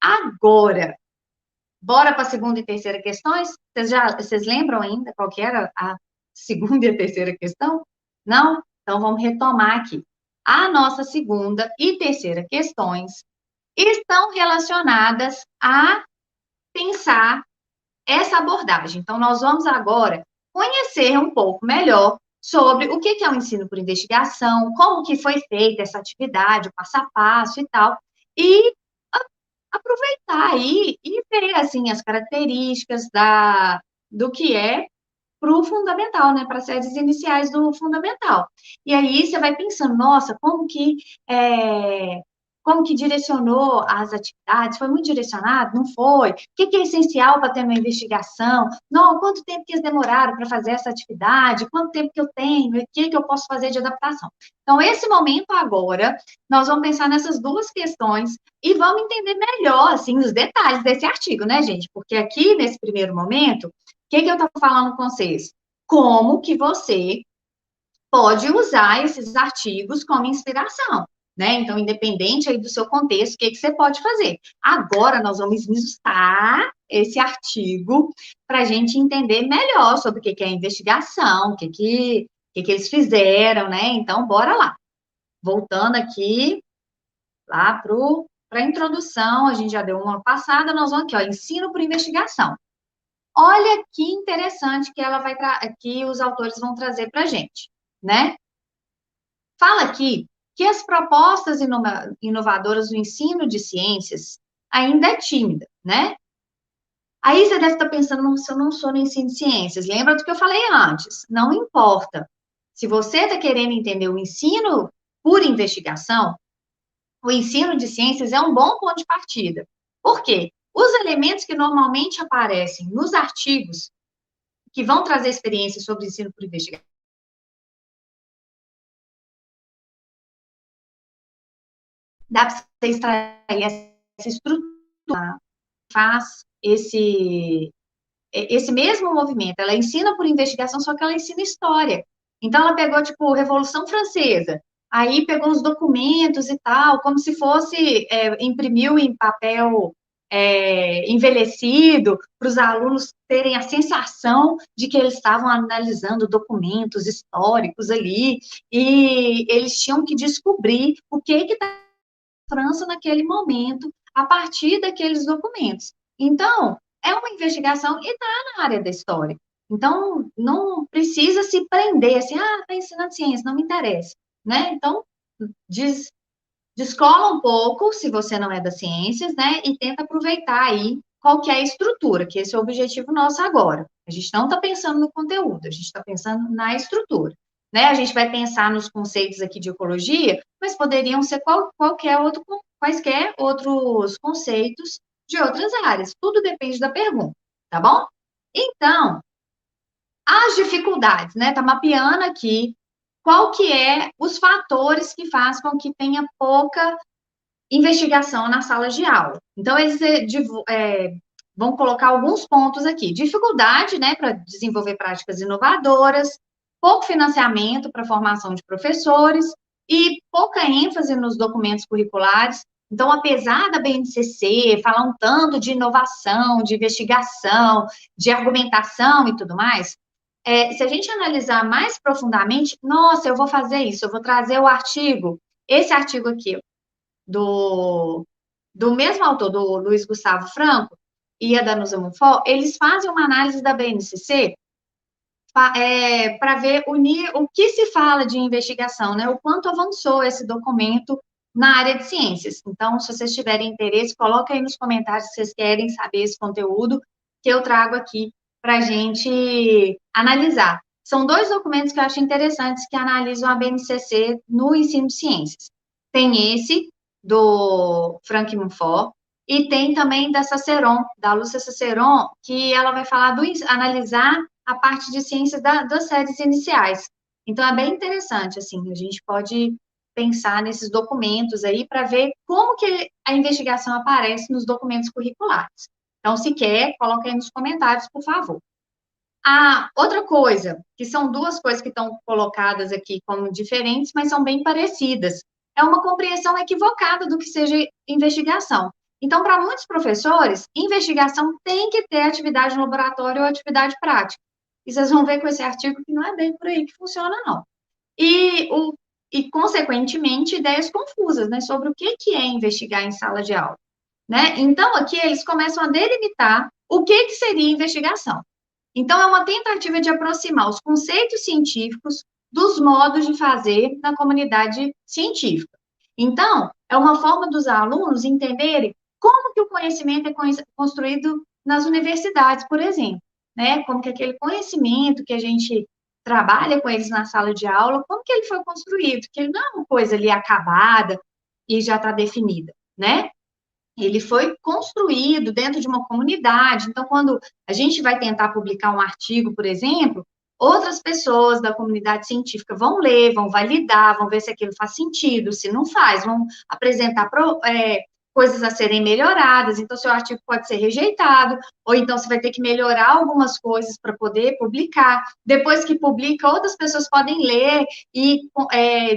Agora, bora para a segunda e terceira questões? Vocês lembram ainda qual que era a segunda e a terceira questão? Não? Então, vamos retomar aqui. A nossa segunda e terceira questões estão relacionadas a pensar essa abordagem. Então, nós vamos agora conhecer um pouco melhor sobre o que é o ensino por investigação, como que foi feita essa atividade, o passo a passo e tal, e aproveitar aí e ver, assim, as características do que é para o fundamental, né, para as séries iniciais do fundamental. E aí você vai pensando, nossa, como que direcionou as atividades? Foi muito direcionado? Não foi? O que é essencial para ter uma investigação? Não, quanto tempo que eles demoraram para fazer essa atividade? Quanto tempo que eu tenho? O que eu posso fazer de adaptação? Então, esse momento agora, nós vamos pensar nessas duas questões e vamos entender melhor, assim, os detalhes desse artigo, né, gente? Porque aqui, nesse primeiro momento, o que eu estou falando com vocês? Como que você pode usar esses artigos como inspiração, né? Então, independente aí do seu contexto, o que você pode fazer? Agora, nós vamos esmiuçar esse artigo para a gente entender melhor sobre o que é investigação, o que eles fizeram, né? Então, bora lá. Voltando aqui, lá para a introdução, a gente já deu uma passada, nós vamos aqui, ó, ensino por investigação. Olha que interessante que que os autores vão trazer para a gente, né? Fala aqui que as propostas inovadoras do ensino de ciências ainda é tímida, né? Aí você deve estar pensando, se eu não sou no ensino de ciências, lembra do que eu falei antes? Não importa. Se você está querendo entender o ensino por investigação, o ensino de ciências é um bom ponto de partida. Por quê? Os elementos que normalmente aparecem nos artigos que vão trazer experiência sobre ensino por investigação, dá para você extrair essa estrutura, faz esse mesmo movimento. Ela ensina por investigação, só que ela ensina história. Então, ela pegou, tipo, Revolução Francesa, aí pegou os documentos e tal, como se fosse, imprimiu em papel envelhecido, para os alunos terem a sensação de que eles estavam analisando documentos históricos ali, e eles tinham que descobrir o que está na França naquele momento, a partir daqueles documentos. Então, é uma investigação e está na área da história. Então, não precisa se prender assim, está ensinando ciência, não me interessa, né? Então, descola um pouco, se você não é das ciências, né? E tenta aproveitar aí qual que é a estrutura, que esse é o objetivo nosso agora. A gente não está pensando no conteúdo, a gente está pensando na estrutura. Né? A gente vai pensar nos conceitos aqui de ecologia, mas poderiam ser quaisquer outros conceitos de outras áreas. Tudo depende da pergunta, tá bom? Então, as dificuldades, né? Tá mapeando aqui qual que é os fatores que fazem com que tenha pouca investigação na sala de aula. Então, eles vão colocar alguns pontos aqui. Dificuldade, né, para desenvolver práticas inovadoras, pouco financiamento para a formação de professores e pouca ênfase nos documentos curriculares. Então, apesar da BNCC falar um tanto de inovação, de investigação, de argumentação e tudo mais, se a gente analisar mais profundamente, nossa, eu vou fazer isso, eu vou trazer o artigo, esse artigo aqui, do, do mesmo autor, do Luiz Gustavo Franco e a Danusa Monfort, eles fazem uma análise da BNCC para ver o que se fala de investigação, né? O quanto avançou esse documento na área de ciências. Então, se vocês tiverem interesse, coloca aí nos comentários se vocês querem saber esse conteúdo que eu trago aqui para a gente analisar. São dois documentos que eu acho interessantes que analisam a BNCC no ensino de ciências. Tem esse do Frank Monfort, e tem também da Saceron, da Lúcia Saceron, que ela vai falar analisar a parte de ciências das séries iniciais. Então, é bem interessante, assim, a gente pode pensar nesses documentos aí para ver como que a investigação aparece nos documentos curriculares. Então, se quer, coloca aí nos comentários, por favor. Outra coisa, que são duas coisas que estão colocadas aqui como diferentes, mas são bem parecidas, é uma compreensão equivocada do que seja investigação. Então, para muitos professores, investigação tem que ter atividade no laboratório ou atividade prática. E vocês vão ver com esse artigo que não é bem por aí que funciona, não. Consequentemente, ideias confusas, né, sobre o que é investigar em sala de aula, né? Então, aqui eles começam a delimitar o que seria investigação. Então, é uma tentativa de aproximar os conceitos científicos dos modos de fazer na comunidade científica. Então, é uma forma dos alunos entenderem como que o conhecimento é construído nas universidades, por exemplo, né? Como que aquele conhecimento que a gente trabalha com eles na sala de aula, como que ele foi construído, que ele não é uma coisa ali acabada e já está definida, né? Ele foi construído dentro de uma comunidade. Então, quando a gente vai tentar publicar um artigo, por exemplo, outras pessoas da comunidade científica vão ler, vão validar, vão ver se aquilo faz sentido, se não faz, vão apresentar coisas a serem melhoradas. Então, seu artigo pode ser rejeitado, ou então você vai ter que melhorar algumas coisas para poder publicar. Depois que publica, outras pessoas podem ler e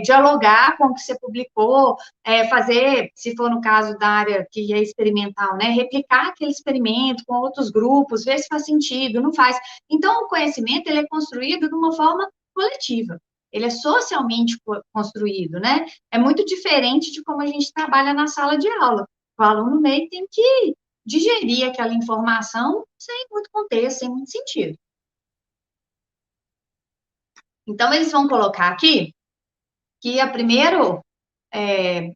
dialogar com o que você publicou, fazer, se for no caso da área que é experimental, né, replicar aquele experimento com outros grupos, ver se faz sentido, não faz. Então, o conhecimento, ele é construído de uma forma coletiva, ele é socialmente construído, né? É muito diferente de como a gente trabalha na sala de aula. O aluno meio tem que digerir aquela informação sem muito contexto, sem muito sentido. Então, eles vão colocar aqui que a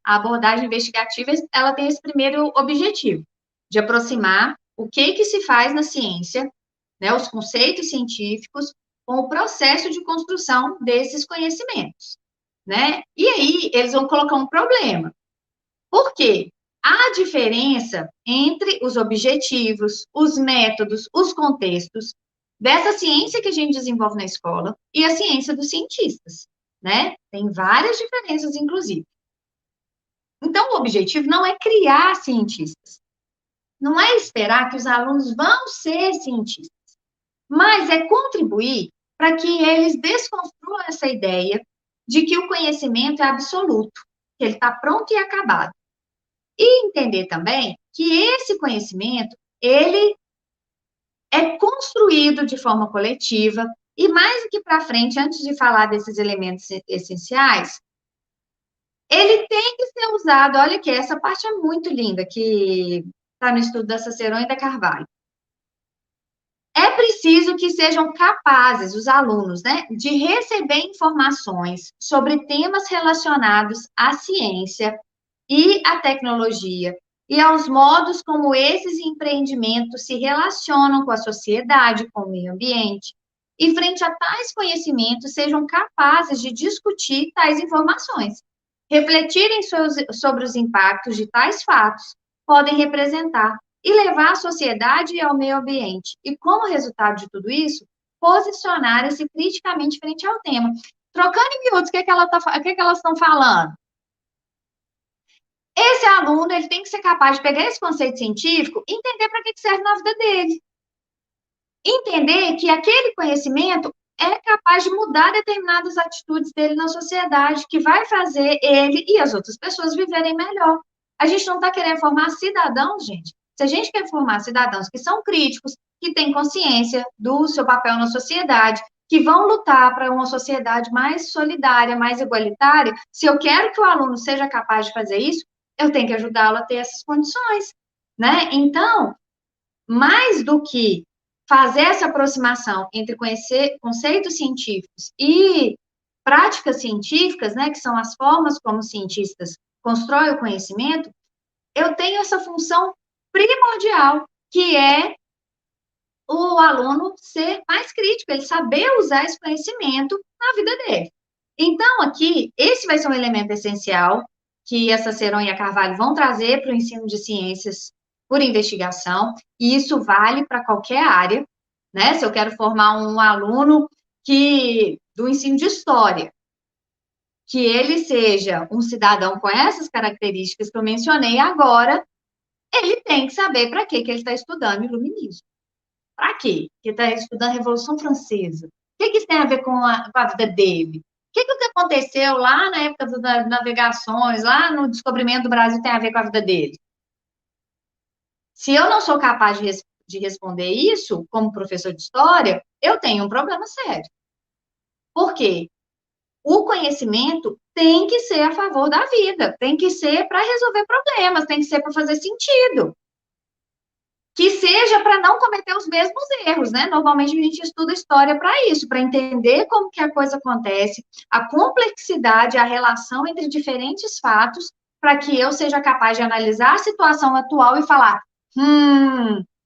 abordagem investigativa, ela tem esse primeiro objetivo, de aproximar o que se faz na ciência, né, os conceitos científicos, com o processo de construção desses conhecimentos, né? E aí, eles vão colocar um problema. Por quê? Há diferença entre os objetivos, os métodos, os contextos dessa ciência que a gente desenvolve na escola e a ciência dos cientistas, né? Tem várias diferenças, inclusive. Então, o objetivo não é criar cientistas, não é esperar que os alunos vão ser cientistas, mas é contribuir para que eles desconstruam essa ideia de que o conhecimento é absoluto, que ele está pronto e acabado. E entender também que esse conhecimento, ele é construído de forma coletiva, e mais aqui para frente, antes de falar desses elementos essenciais, ele tem que ser usado, olha aqui, essa parte é muito linda, que está no estudo da Cicerone e da Carvalho. É preciso que sejam capazes, os alunos, né, de receber informações sobre temas relacionados à ciência e à tecnologia, e aos modos como esses empreendimentos se relacionam com a sociedade, com o meio ambiente, e frente a tais conhecimentos, sejam capazes de discutir tais informações, refletirem sobre os impactos de tais fatos, podem representar e levar à sociedade e ao meio ambiente. E, como resultado de tudo isso, posicionarem-se criticamente frente ao tema. Trocando em miúdos, o que elas estão falando? Esse aluno, ele tem que ser capaz de pegar esse conceito científico e entender para que serve na vida dele. Entender que aquele conhecimento é capaz de mudar determinadas atitudes dele na sociedade, que vai fazer ele e as outras pessoas viverem melhor. A gente não está querendo formar cidadãos, gente. Se a gente quer formar cidadãos que são críticos, que têm consciência do seu papel na sociedade, que vão lutar para uma sociedade mais solidária, mais igualitária, se eu quero que o aluno seja capaz de fazer isso, eu tenho que ajudá-lo a ter essas condições, né? Então, mais do que fazer essa aproximação entre conhecer conceitos científicos e práticas científicas, né, que são as formas como os cientistas constroem o conhecimento, eu tenho essa função primordial, que é o aluno ser mais crítico, ele saber usar esse conhecimento na vida dele. Então, aqui, esse vai ser um elemento essencial que a Cicerone e a Carvalho vão trazer para o ensino de ciências por investigação, e isso vale para qualquer área, né? Se eu quero formar um aluno do ensino de história, que ele seja um cidadão com essas características que eu mencionei agora, ele tem que saber para que ele está estudando iluminismo. Para quê? Porque está estudando a Revolução Francesa. O que isso tem a ver com a vida dele? O que aconteceu lá na época das navegações, lá no descobrimento do Brasil, tem a ver com a vida dele? Se eu não sou capaz de responder isso, como professor de história, eu tenho um problema sério. Por quê? O conhecimento tem que ser a favor da vida, tem que ser para resolver problemas, tem que ser para fazer sentido. Que seja para não cometer os mesmos erros, né? Normalmente a gente estuda história para isso, para entender como que a coisa acontece, a complexidade, a relação entre diferentes fatos, para que eu seja capaz de analisar a situação atual e falar,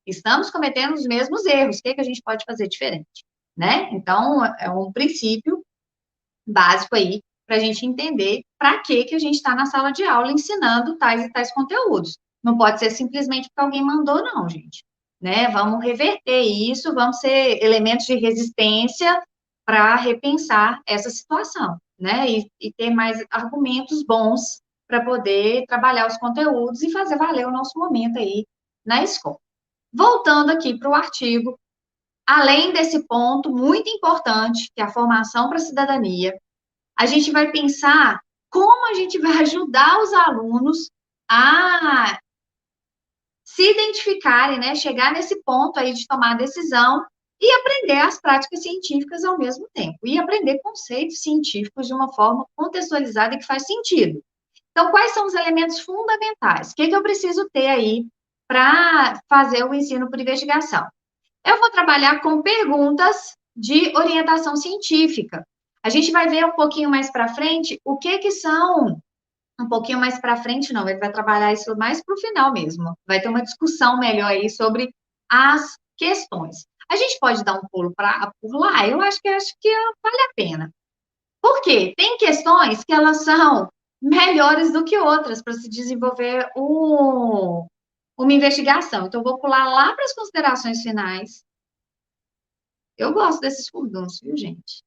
estamos cometendo os mesmos erros, o que a gente pode fazer diferente, né? Então, é um princípio básico aí para a gente entender para que a gente está na sala de aula ensinando tais e tais conteúdos. Não pode ser simplesmente porque alguém mandou, não, gente. Né? Vamos reverter isso, vamos ser elementos de resistência para repensar essa situação, né? E ter mais argumentos bons para poder trabalhar os conteúdos e fazer valer o nosso momento aí na escola. Voltando aqui para o artigo, além desse ponto muito importante, que é a formação para a cidadania, a gente vai pensar como a gente vai ajudar os alunos a se identificarem, né, chegar nesse ponto aí de tomar decisão e aprender as práticas científicas ao mesmo tempo, e aprender conceitos científicos de uma forma contextualizada e que faz sentido. Então, quais são os elementos fundamentais? O que eu preciso ter aí para fazer o ensino por investigação? Eu vou trabalhar com perguntas de orientação científica. A gente vai ver um pouquinho mais para frente o que são. Um pouquinho mais para frente, não, ele vai trabalhar isso mais para o final mesmo. Vai ter uma discussão melhor aí sobre as questões. A gente pode dar um pulo por lá? Eu acho que vale a pena. Por quê? Tem questões que elas são melhores do que outras para se desenvolver uma investigação. Então, eu vou pular lá para as considerações finais. Eu gosto desses fundões, viu, gente?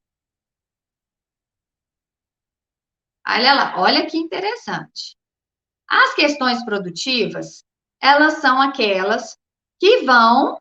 Olha lá, olha que interessante. As questões produtivas, elas são aquelas que vão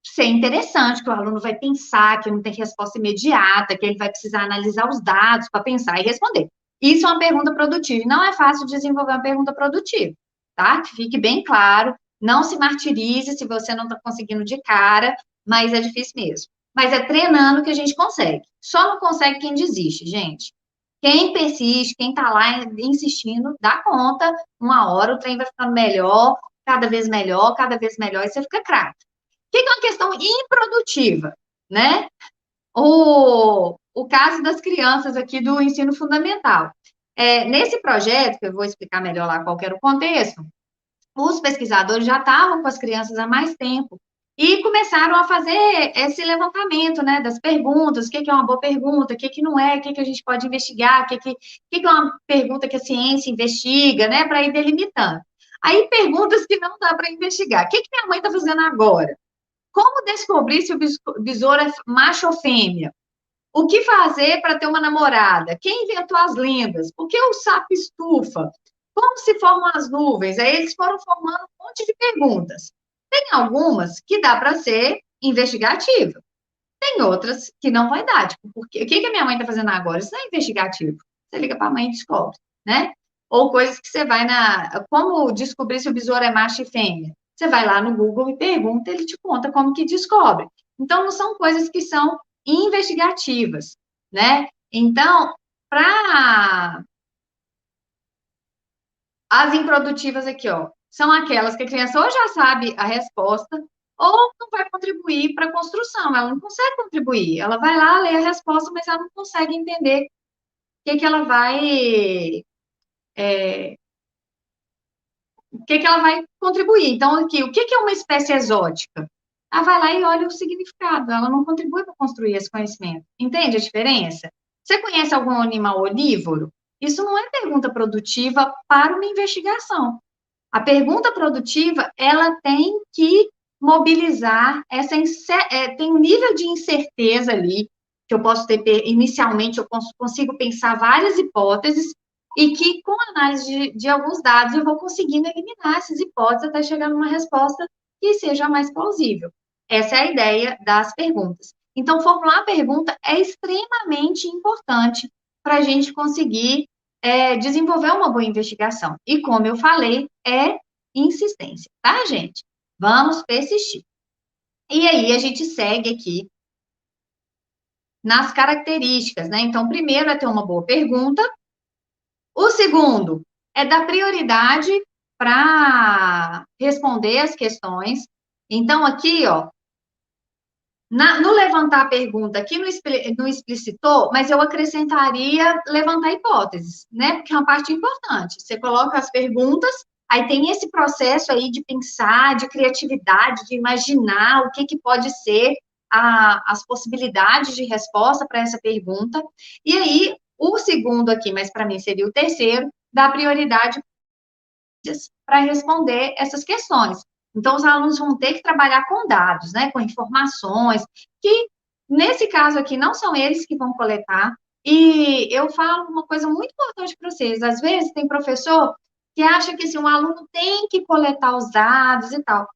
ser interessantes, que o aluno vai pensar, que não tem resposta imediata, que ele vai precisar analisar os dados para pensar e responder. Isso é uma pergunta produtiva, e não é fácil desenvolver uma pergunta produtiva, tá? Que fique bem claro, não se martirize se você não está conseguindo de cara, mas é difícil mesmo. Mas é treinando que a gente consegue. Só não consegue quem desiste, gente. Quem persiste, quem está lá insistindo, dá conta, uma hora o trem vai ficando melhor, cada vez melhor, e você fica craque. O que é uma questão improdutiva, né? O caso das crianças aqui do ensino fundamental. Nesse projeto, que eu vou explicar melhor lá qual era o contexto, os pesquisadores já estavam com as crianças há mais tempo e começaram a fazer esse levantamento, né, das perguntas, o que é uma boa pergunta, o que não é, o que a gente pode investigar, o que é uma pergunta que a ciência investiga, né, para ir delimitando. Aí, perguntas que não dá para investigar. O que minha mãe está fazendo agora? Como descobrir se o besouro é macho ou fêmea? O que fazer para ter uma namorada? Quem inventou as lendas? Por que o sapo estufa? Como se formam as nuvens? Aí eles foram formando um monte de perguntas. Tem algumas que dá para ser investigativa. Tem outras que não vai dar. Tipo, o que a minha mãe está fazendo agora? Isso não é investigativo. Você liga para a mãe e descobre, né? Ou coisas que você vai na... Como descobrir se o besouro é macho e fêmea? Você vai lá no Google e pergunta, ele te conta como que descobre. Então, não são coisas que são investigativas, né? Então, para as improdutivas aqui, ó, são aquelas que a criança ou já sabe a resposta ou não vai contribuir para a construção, ela não consegue contribuir. Ela vai lá ler a resposta, mas ela não consegue entender o que ela vai o que ela vai contribuir. Então, aqui, o que é uma espécie exótica? Ela vai lá e olha o significado, ela não contribui para construir esse conhecimento. Entende a diferença? Você conhece algum animal onívoro? Isso não é pergunta produtiva para uma investigação. A pergunta produtiva, ela tem que mobilizar tem um nível de incerteza ali, que eu posso ter, inicialmente, eu consigo pensar várias hipóteses, e que, com a análise de alguns dados, eu vou conseguindo eliminar essas hipóteses até chegar numa resposta que seja mais plausível. Essa é a ideia das perguntas. Então, formular a pergunta é extremamente importante para a gente conseguir desenvolver uma boa investigação. E, como eu falei, é insistência, tá, gente? Vamos persistir. E aí, a gente segue aqui nas características, né? Então, primeiro é ter uma boa pergunta. O segundo é dar prioridade para responder as questões. Então, aqui, ó, no levantar a pergunta, aqui não explicitou, mas eu acrescentaria levantar hipóteses, né? Porque é uma parte importante. Você coloca as perguntas, aí tem esse processo aí de pensar, de criatividade, de imaginar o que pode ser as possibilidades de resposta para essa pergunta. E aí, o segundo aqui, mas para mim seria o terceiro, dá prioridade para responder essas questões. Então, os alunos vão ter que trabalhar com dados, né, com informações, que, nesse caso aqui, não são eles que vão coletar. E eu falo uma coisa muito importante para vocês: às vezes, tem professor que acha que assim, um aluno tem que coletar os dados e tal.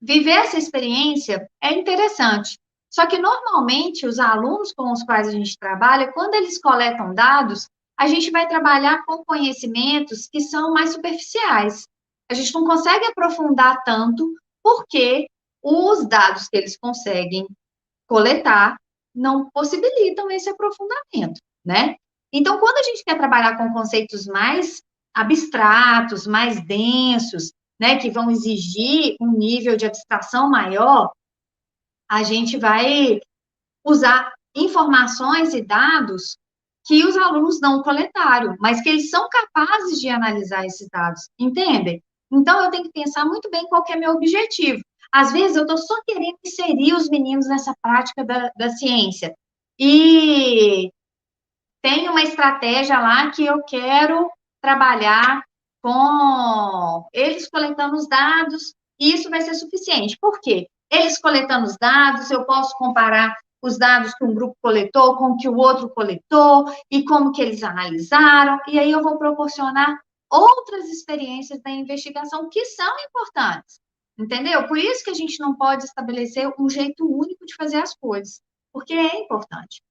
Viver essa experiência é interessante. Só que, normalmente, os alunos com os quais a gente trabalha, quando eles coletam dados, a gente vai trabalhar com conhecimentos que são mais superficiais. A gente não consegue aprofundar tanto, porque os dados que eles conseguem coletar não possibilitam esse aprofundamento, né? Então, quando a gente quer trabalhar com conceitos mais abstratos, mais densos, né, que vão exigir um nível de abstração maior, a gente vai usar informações e dados que os alunos não coletaram, mas que eles são capazes de analisar esses dados, entendem? Então, eu tenho que pensar muito bem qual que é meu objetivo. Às vezes, eu estou só querendo inserir os meninos nessa prática da ciência. E tem uma estratégia lá que eu quero trabalhar com eles coletando os dados, e isso vai ser suficiente. Por quê? Eles coletando os dados, eu posso comparar os dados que um grupo coletou com o que o outro coletou, e como que eles analisaram, e aí eu vou proporcionar outras experiências da investigação que são importantes, entendeu? Por isso que a gente não pode estabelecer um jeito único de fazer as coisas, porque é importante.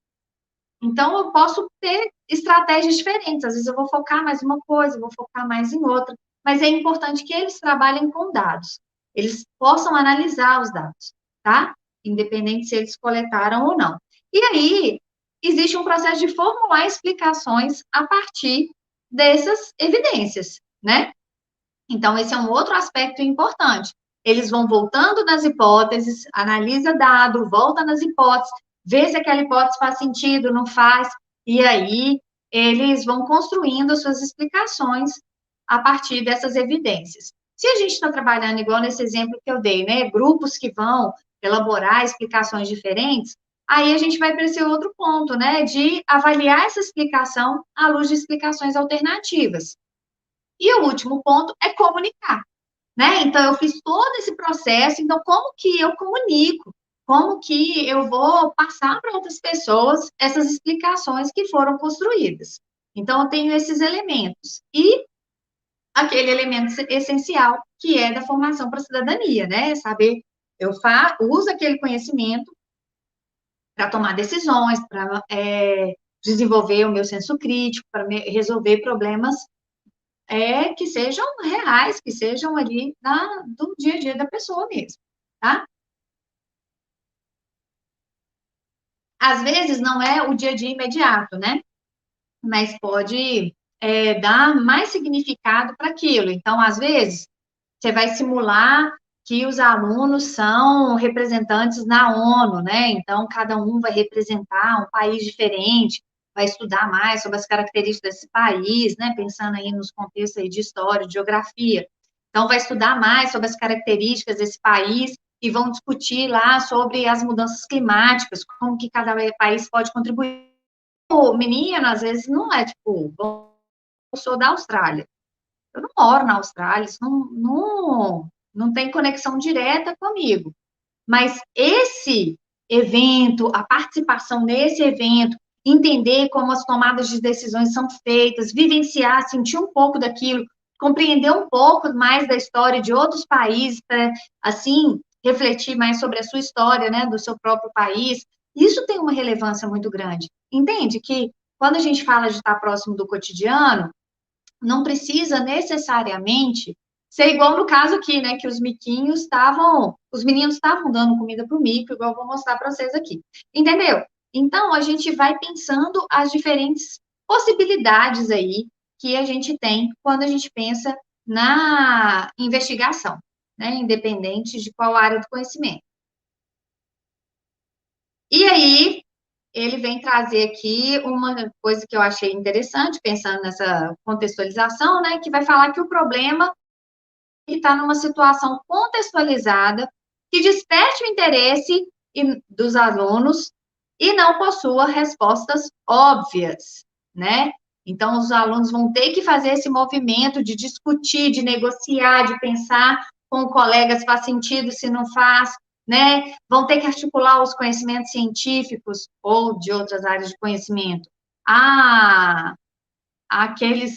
Então, eu posso ter estratégias diferentes. Às vezes, eu vou focar mais em uma coisa, vou focar mais em outra. Mas é importante que eles trabalhem com dados. Eles possam analisar os dados, tá? Independente se eles coletaram ou não. E aí, existe um processo de formular explicações a partir dessas evidências, né? Então, esse é um outro aspecto importante. Eles vão voltando nas hipóteses, analisa dado, volta nas hipóteses, vê se aquela hipótese faz sentido, não faz, e aí eles vão construindo as suas explicações a partir dessas evidências. Se a gente está trabalhando igual nesse exemplo que eu dei, né, grupos que vão elaborar explicações diferentes, aí a gente vai para esse outro ponto, né, de avaliar essa explicação à luz de explicações alternativas. E o último ponto é comunicar, né? Então, eu fiz todo esse processo, então, como que eu comunico? Como que eu vou passar para outras pessoas essas explicações que foram construídas? Então, eu tenho esses elementos. E aquele elemento essencial, que é da formação para a cidadania, né? Saber, uso aquele conhecimento para tomar decisões, para desenvolver o meu senso crítico, para resolver problemas que sejam reais, que sejam ali do dia a dia da pessoa mesmo, tá? Às vezes não é o dia a dia imediato, né? Mas pode dar mais significado para aquilo. Então, às vezes, você vai simular que os alunos são representantes na ONU, né? Então, cada um vai representar um país diferente, vai estudar mais sobre as características desse país, né? Pensando aí nos contextos aí de história, de geografia. Então, vai estudar mais sobre as características desse país e vão discutir lá sobre as mudanças climáticas, como que cada país pode contribuir. O menino, às vezes, não é tipo, eu sou da Austrália. Eu não moro na Austrália, isso não tem conexão direta comigo. Mas esse evento, a participação nesse evento, entender como as tomadas de decisões são feitas, vivenciar, sentir um pouco daquilo, compreender um pouco mais da história de outros países, para, assim, refletir mais sobre a sua história, né, do seu próprio país, isso tem uma relevância muito grande. Entende que quando a gente fala de estar próximo do cotidiano, não precisa necessariamente ser igual no caso aqui, né, que os meninos estavam dando comida para o mico, igual eu vou mostrar para vocês aqui. Entendeu? Então, a gente vai pensando as diferentes possibilidades aí que a gente tem quando a gente pensa na investigação, né, independente de qual área do conhecimento. E aí, ele vem trazer aqui uma coisa que eu achei interessante, pensando nessa contextualização, né, que vai falar que o problema está numa situação contextualizada que desperte o interesse dos alunos e não possua respostas óbvias, né? Então, os alunos vão ter que fazer esse movimento de discutir, de negociar, de pensar com colegas se faz sentido, se não faz, né? Vão ter que articular os conhecimentos científicos ou de outras áreas de conhecimento.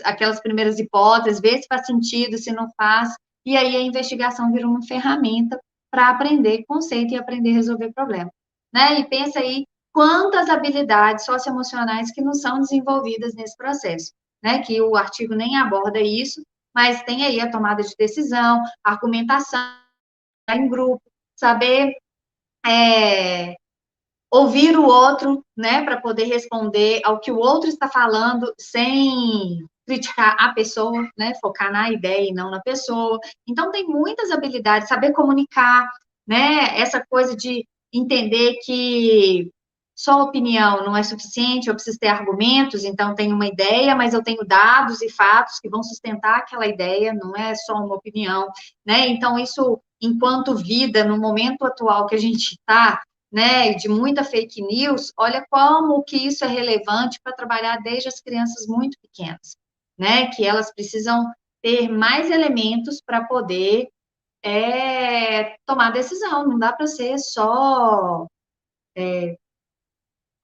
Aquelas primeiras hipóteses, ver se faz sentido, se não faz, e aí a investigação vira uma ferramenta para aprender conceito e aprender a resolver problema, né? E pensa aí quantas habilidades socioemocionais que não são desenvolvidas nesse processo, né? Que o artigo nem aborda isso, mas tem aí a tomada de decisão, a argumentação em grupo, saber ouvir o outro, né, para poder responder ao que o outro está falando sem criticar a pessoa, né, focar na ideia e não na pessoa. Então, tem muitas habilidades, saber comunicar, né, essa coisa de entender que só opinião não é suficiente, eu preciso ter argumentos, então tenho uma ideia, mas eu tenho dados e fatos que vão sustentar aquela ideia, não é só uma opinião, né? Então, isso, enquanto vida, no momento atual que a gente está, né, de muita fake news, olha como que isso é relevante para trabalhar desde as crianças muito pequenas, né, que elas precisam ter mais elementos para poder tomar decisão, não dá para ser só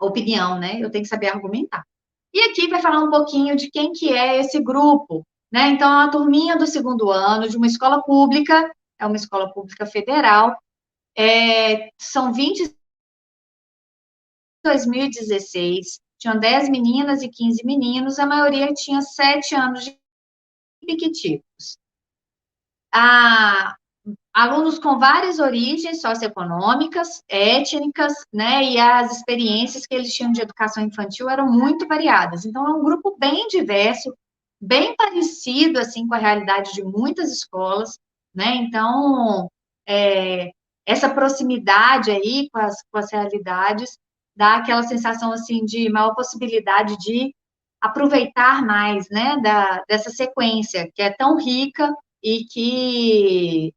opinião, né, eu tenho que saber argumentar. E aqui vai falar um pouquinho de quem que é esse grupo, né, então é uma turminha do segundo ano de uma escola pública, é uma escola pública federal, são 20 2016, tinham 10 meninas e 15 meninos, a maioria tinha 7 anos de piqueticos. Alunos com várias origens socioeconômicas, étnicas, né, e as experiências que eles tinham de educação infantil eram muito variadas. Então, é um grupo bem diverso, bem parecido, assim, com a realidade de muitas escolas, né, então, essa proximidade aí com as realidades dá aquela sensação, assim, de maior possibilidade de aproveitar mais, né, dessa sequência, que é tão rica e que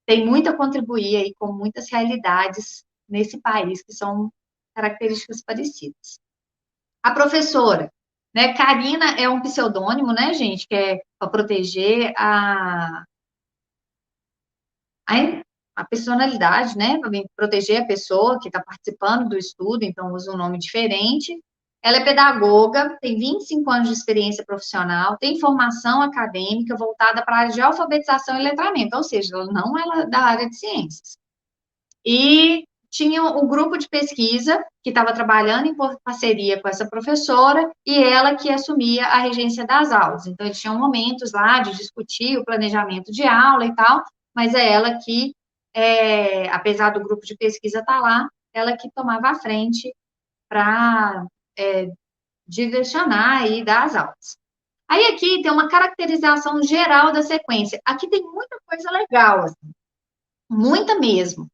tem muito a contribuir aí com muitas realidades nesse país que são características parecidas. A professora, né, Karina é um pseudônimo, né, gente, que é para proteger a, a personalidade, né, para proteger a pessoa que está participando do estudo, então usa um nome diferente. Ela é pedagoga, tem 25 anos de experiência profissional, tem formação acadêmica voltada para a área de alfabetização e letramento, ou seja, ela não é da área de ciências. E tinha um grupo de pesquisa que estava trabalhando em parceria com essa professora e ela que assumia a regência das aulas. Então, eles tinham momentos lá de discutir o planejamento de aula e tal, mas é ela que, apesar do grupo de pesquisa estar lá, ela que tomava a frente para direcionar e dar as aulas. Aí aqui tem uma caracterização geral da sequência. Aqui tem muita coisa legal, assim, muita mesmo,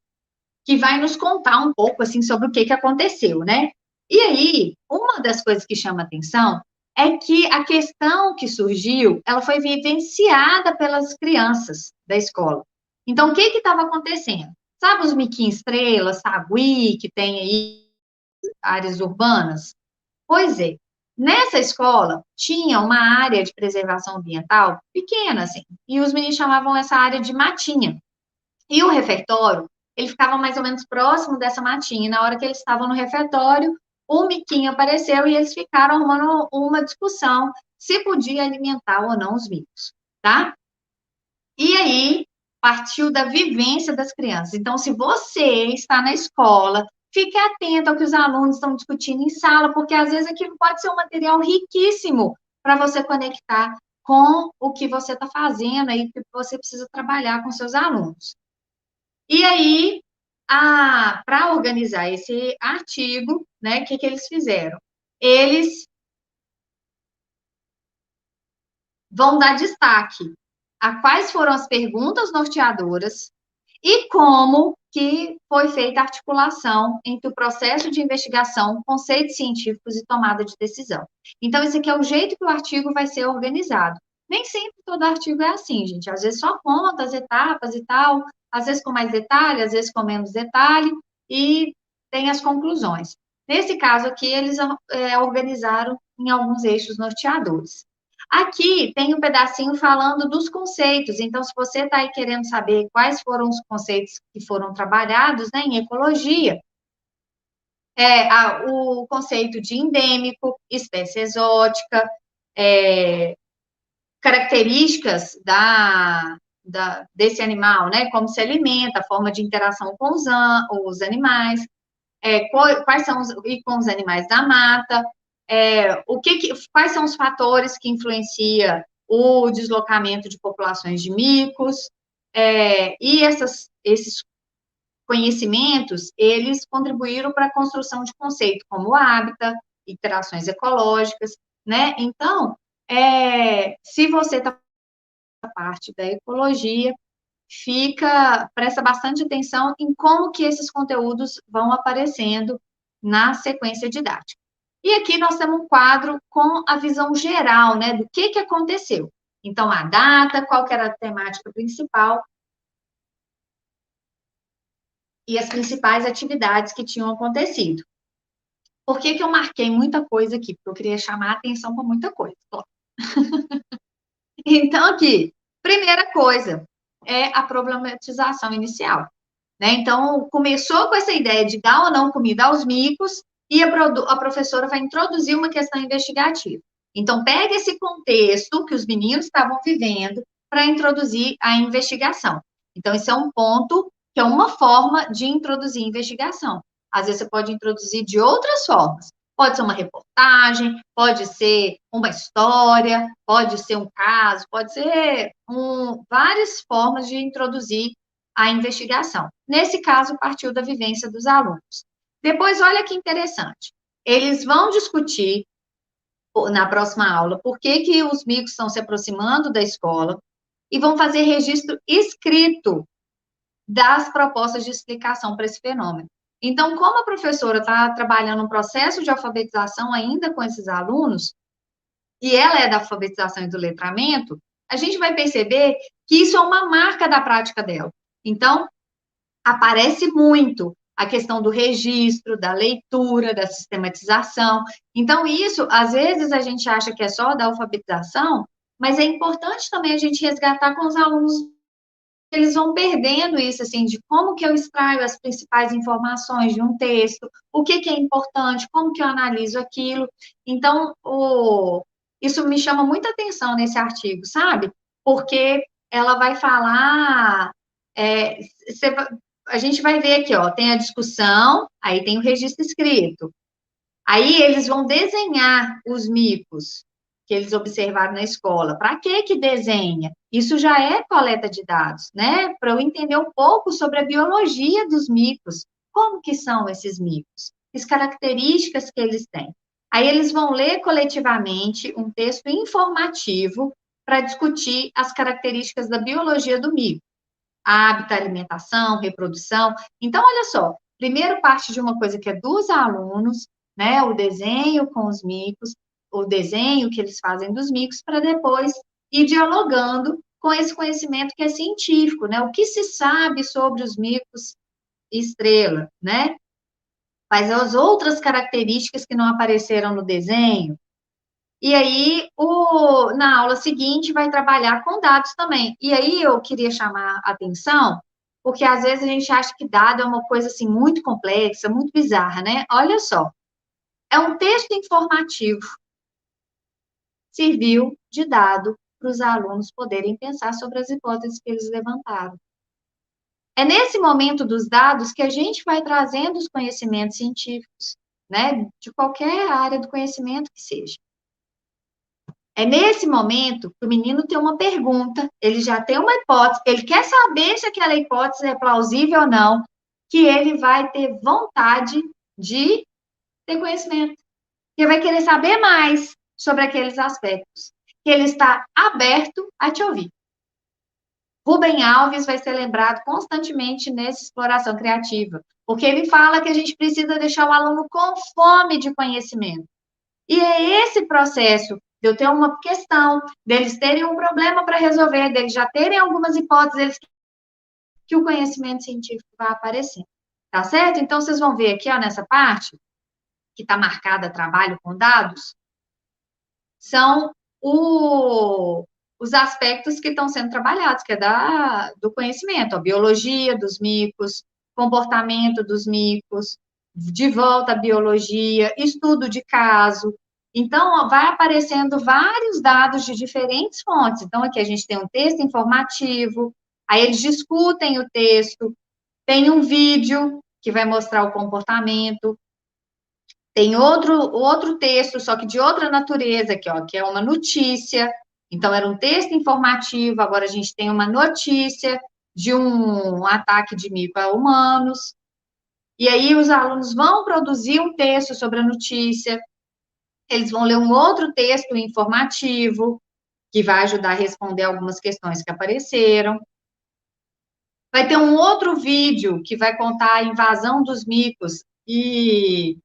que vai nos contar um pouco, assim, sobre o que aconteceu, né? E aí, uma das coisas que chama atenção é que a questão que surgiu, ela foi vivenciada pelas crianças da escola. Então, o que estava acontecendo? Sabe os miquinhos estrelas, sagui, que tem aí áreas urbanas? Pois é, nessa escola tinha uma área de preservação ambiental pequena, assim, e os meninos chamavam essa área de matinha. E o refeitório, ele ficava mais ou menos próximo dessa matinha. E na hora que eles estavam no refeitório, o miquinho apareceu e eles ficaram arrumando uma discussão se podia alimentar ou não os micos, tá? E aí, partiu da vivência das crianças. Então, se você está na escola, fique atento ao que os alunos estão discutindo em sala, porque às vezes aquilo pode ser um material riquíssimo para você conectar com o que você está fazendo aí, que você precisa trabalhar com seus alunos. E aí, para organizar esse artigo, né, o que eles fizeram? Eles vão dar destaque a quais foram as perguntas norteadoras e como que foi feita a articulação entre o processo de investigação, conceitos científicos e tomada de decisão. Então, esse aqui é o jeito que o artigo vai ser organizado. Nem sempre todo artigo é assim, gente. Às vezes só conta as etapas e tal, às vezes com mais detalhe, às vezes com menos detalhe, e tem as conclusões. Nesse caso aqui, eles organizaram em alguns eixos norteadores. Aqui tem um pedacinho falando dos conceitos. Então, se você está aí querendo saber quais foram os conceitos que foram trabalhados, né, em ecologia, o conceito de endêmico, espécie exótica, características desse animal, né, como se alimenta, forma de interação com os animais, quais são e com os animais da mata, quais são os fatores que influenciam o deslocamento de populações de micos, e esses conhecimentos, eles contribuíram para a construção de conceitos como hábitat, interações ecológicas, né? Então, se você está na parte da ecologia, presta bastante atenção em como que esses conteúdos vão aparecendo na sequência didática. E aqui nós temos um quadro com a visão geral, né, do que aconteceu. Então, a data, qual que era a temática principal e as principais atividades que tinham acontecido. Por que eu marquei muita coisa aqui? Porque eu queria chamar a atenção para muita coisa. Então, aqui, primeira coisa é a problematização inicial. Né? Então, começou com essa ideia de dar ou não comida aos micos, e a professora vai introduzir uma questão investigativa. Então, pega esse contexto que os meninos estavam vivendo para introduzir a investigação. Então, esse é um ponto que é uma forma de introduzir investigação. Às vezes, você pode introduzir de outras formas. Pode ser uma reportagem, pode ser uma história, pode ser um caso, pode ser várias formas de introduzir a investigação. Nesse caso, partiu da vivência dos alunos. Depois, olha que interessante. Eles vão discutir na próxima aula por que os micos estão se aproximando da escola e vão fazer registro escrito das propostas de explicação para esse fenômeno. Então, como a professora está trabalhando um processo de alfabetização ainda com esses alunos, e ela é da alfabetização e do letramento, a gente vai perceber que isso é uma marca da prática dela. Então, aparece muito a questão do registro, da leitura, da sistematização. Então, isso, às vezes, a gente acha que é só da alfabetização, mas é importante também a gente resgatar com os alunos. Eles vão perdendo isso, assim, de como que eu extraio as principais informações de um texto, o que é importante, como que eu analiso aquilo. Então, isso me chama muita atenção nesse artigo, sabe? Porque ela vai falar, a gente vai ver aqui, ó, tem a discussão, aí tem o registro escrito. Aí eles vão desenhar os micos que eles observaram na escola. Para que desenha? Isso já é coleta de dados, né? Para eu entender um pouco sobre a biologia dos micos. Como que são esses micos? As características que eles têm. Aí eles vão ler coletivamente um texto informativo para discutir as características da biologia do mico. Hábitat, alimentação, reprodução. Então, olha só, primeiro parte de uma coisa que é dos alunos, né, o desenho com os micos, o desenho que eles fazem dos micos, para depois ir dialogando com esse conhecimento que é científico, né, o que se sabe sobre os micos estrela, né, quais as outras características que não apareceram no desenho. E aí, na aula seguinte, vai trabalhar com dados também. E aí, eu queria chamar a atenção, porque às vezes a gente acha que dado é uma coisa, assim, muito complexa, muito bizarra, né? Olha só, é um texto informativo, serviu de dado para os alunos poderem pensar sobre as hipóteses que eles levantaram. É nesse momento dos dados que a gente vai trazendo os conhecimentos científicos, né? De qualquer área do conhecimento que seja. É nesse momento que o menino tem uma pergunta, ele já tem uma hipótese, ele quer saber se aquela hipótese é plausível ou não, que ele vai ter vontade de ter conhecimento, que vai querer saber mais sobre aqueles aspectos, que ele está aberto a te ouvir. Rubem Alves vai ser lembrado constantemente nessa exploração criativa, porque ele fala que a gente precisa deixar o aluno com fome de conhecimento. E é esse processo de eu ter uma questão, deles terem um problema para resolver, deles já terem algumas hipóteses, que o conhecimento científico vai aparecer. Tá certo? Então, vocês vão ver aqui, ó, nessa parte, que está marcada trabalho com dados, são os aspectos que estão sendo trabalhados, que é do conhecimento, a biologia dos micos, comportamento dos micos, de volta à biologia, estudo de caso. Então, vai aparecendo vários dados de diferentes fontes. Então, aqui a gente tem um texto informativo, aí eles discutem o texto, tem um vídeo que vai mostrar o comportamento, tem outro texto, só que de outra natureza, aqui, ó, que é uma notícia. Então, era um texto informativo, agora a gente tem uma notícia de um ataque de mico a humanos. E aí, os alunos vão produzir um texto sobre a notícia, eles vão ler um outro texto informativo, que vai ajudar a responder algumas questões que apareceram. Vai ter um outro vídeo que vai contar a invasão dos micos em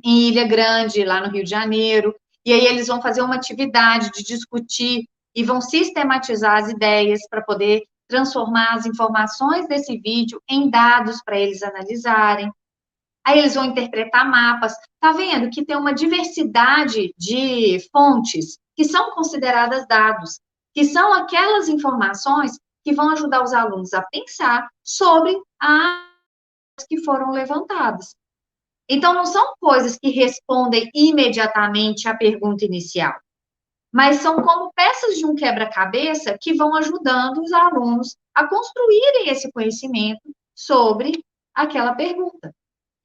Ilha Grande, lá no Rio de Janeiro, e aí eles vão fazer uma atividade de discutir e vão sistematizar as ideias para poder transformar as informações desse vídeo em dados para eles analisarem. Aí eles vão interpretar mapas. Tá vendo que tem uma diversidade de fontes que são consideradas dados, que são aquelas informações que vão ajudar os alunos a pensar sobre as que foram levantadas. Então, não são coisas que respondem imediatamente à pergunta inicial, mas são como peças de um quebra-cabeça que vão ajudando os alunos a construírem esse conhecimento sobre aquela pergunta.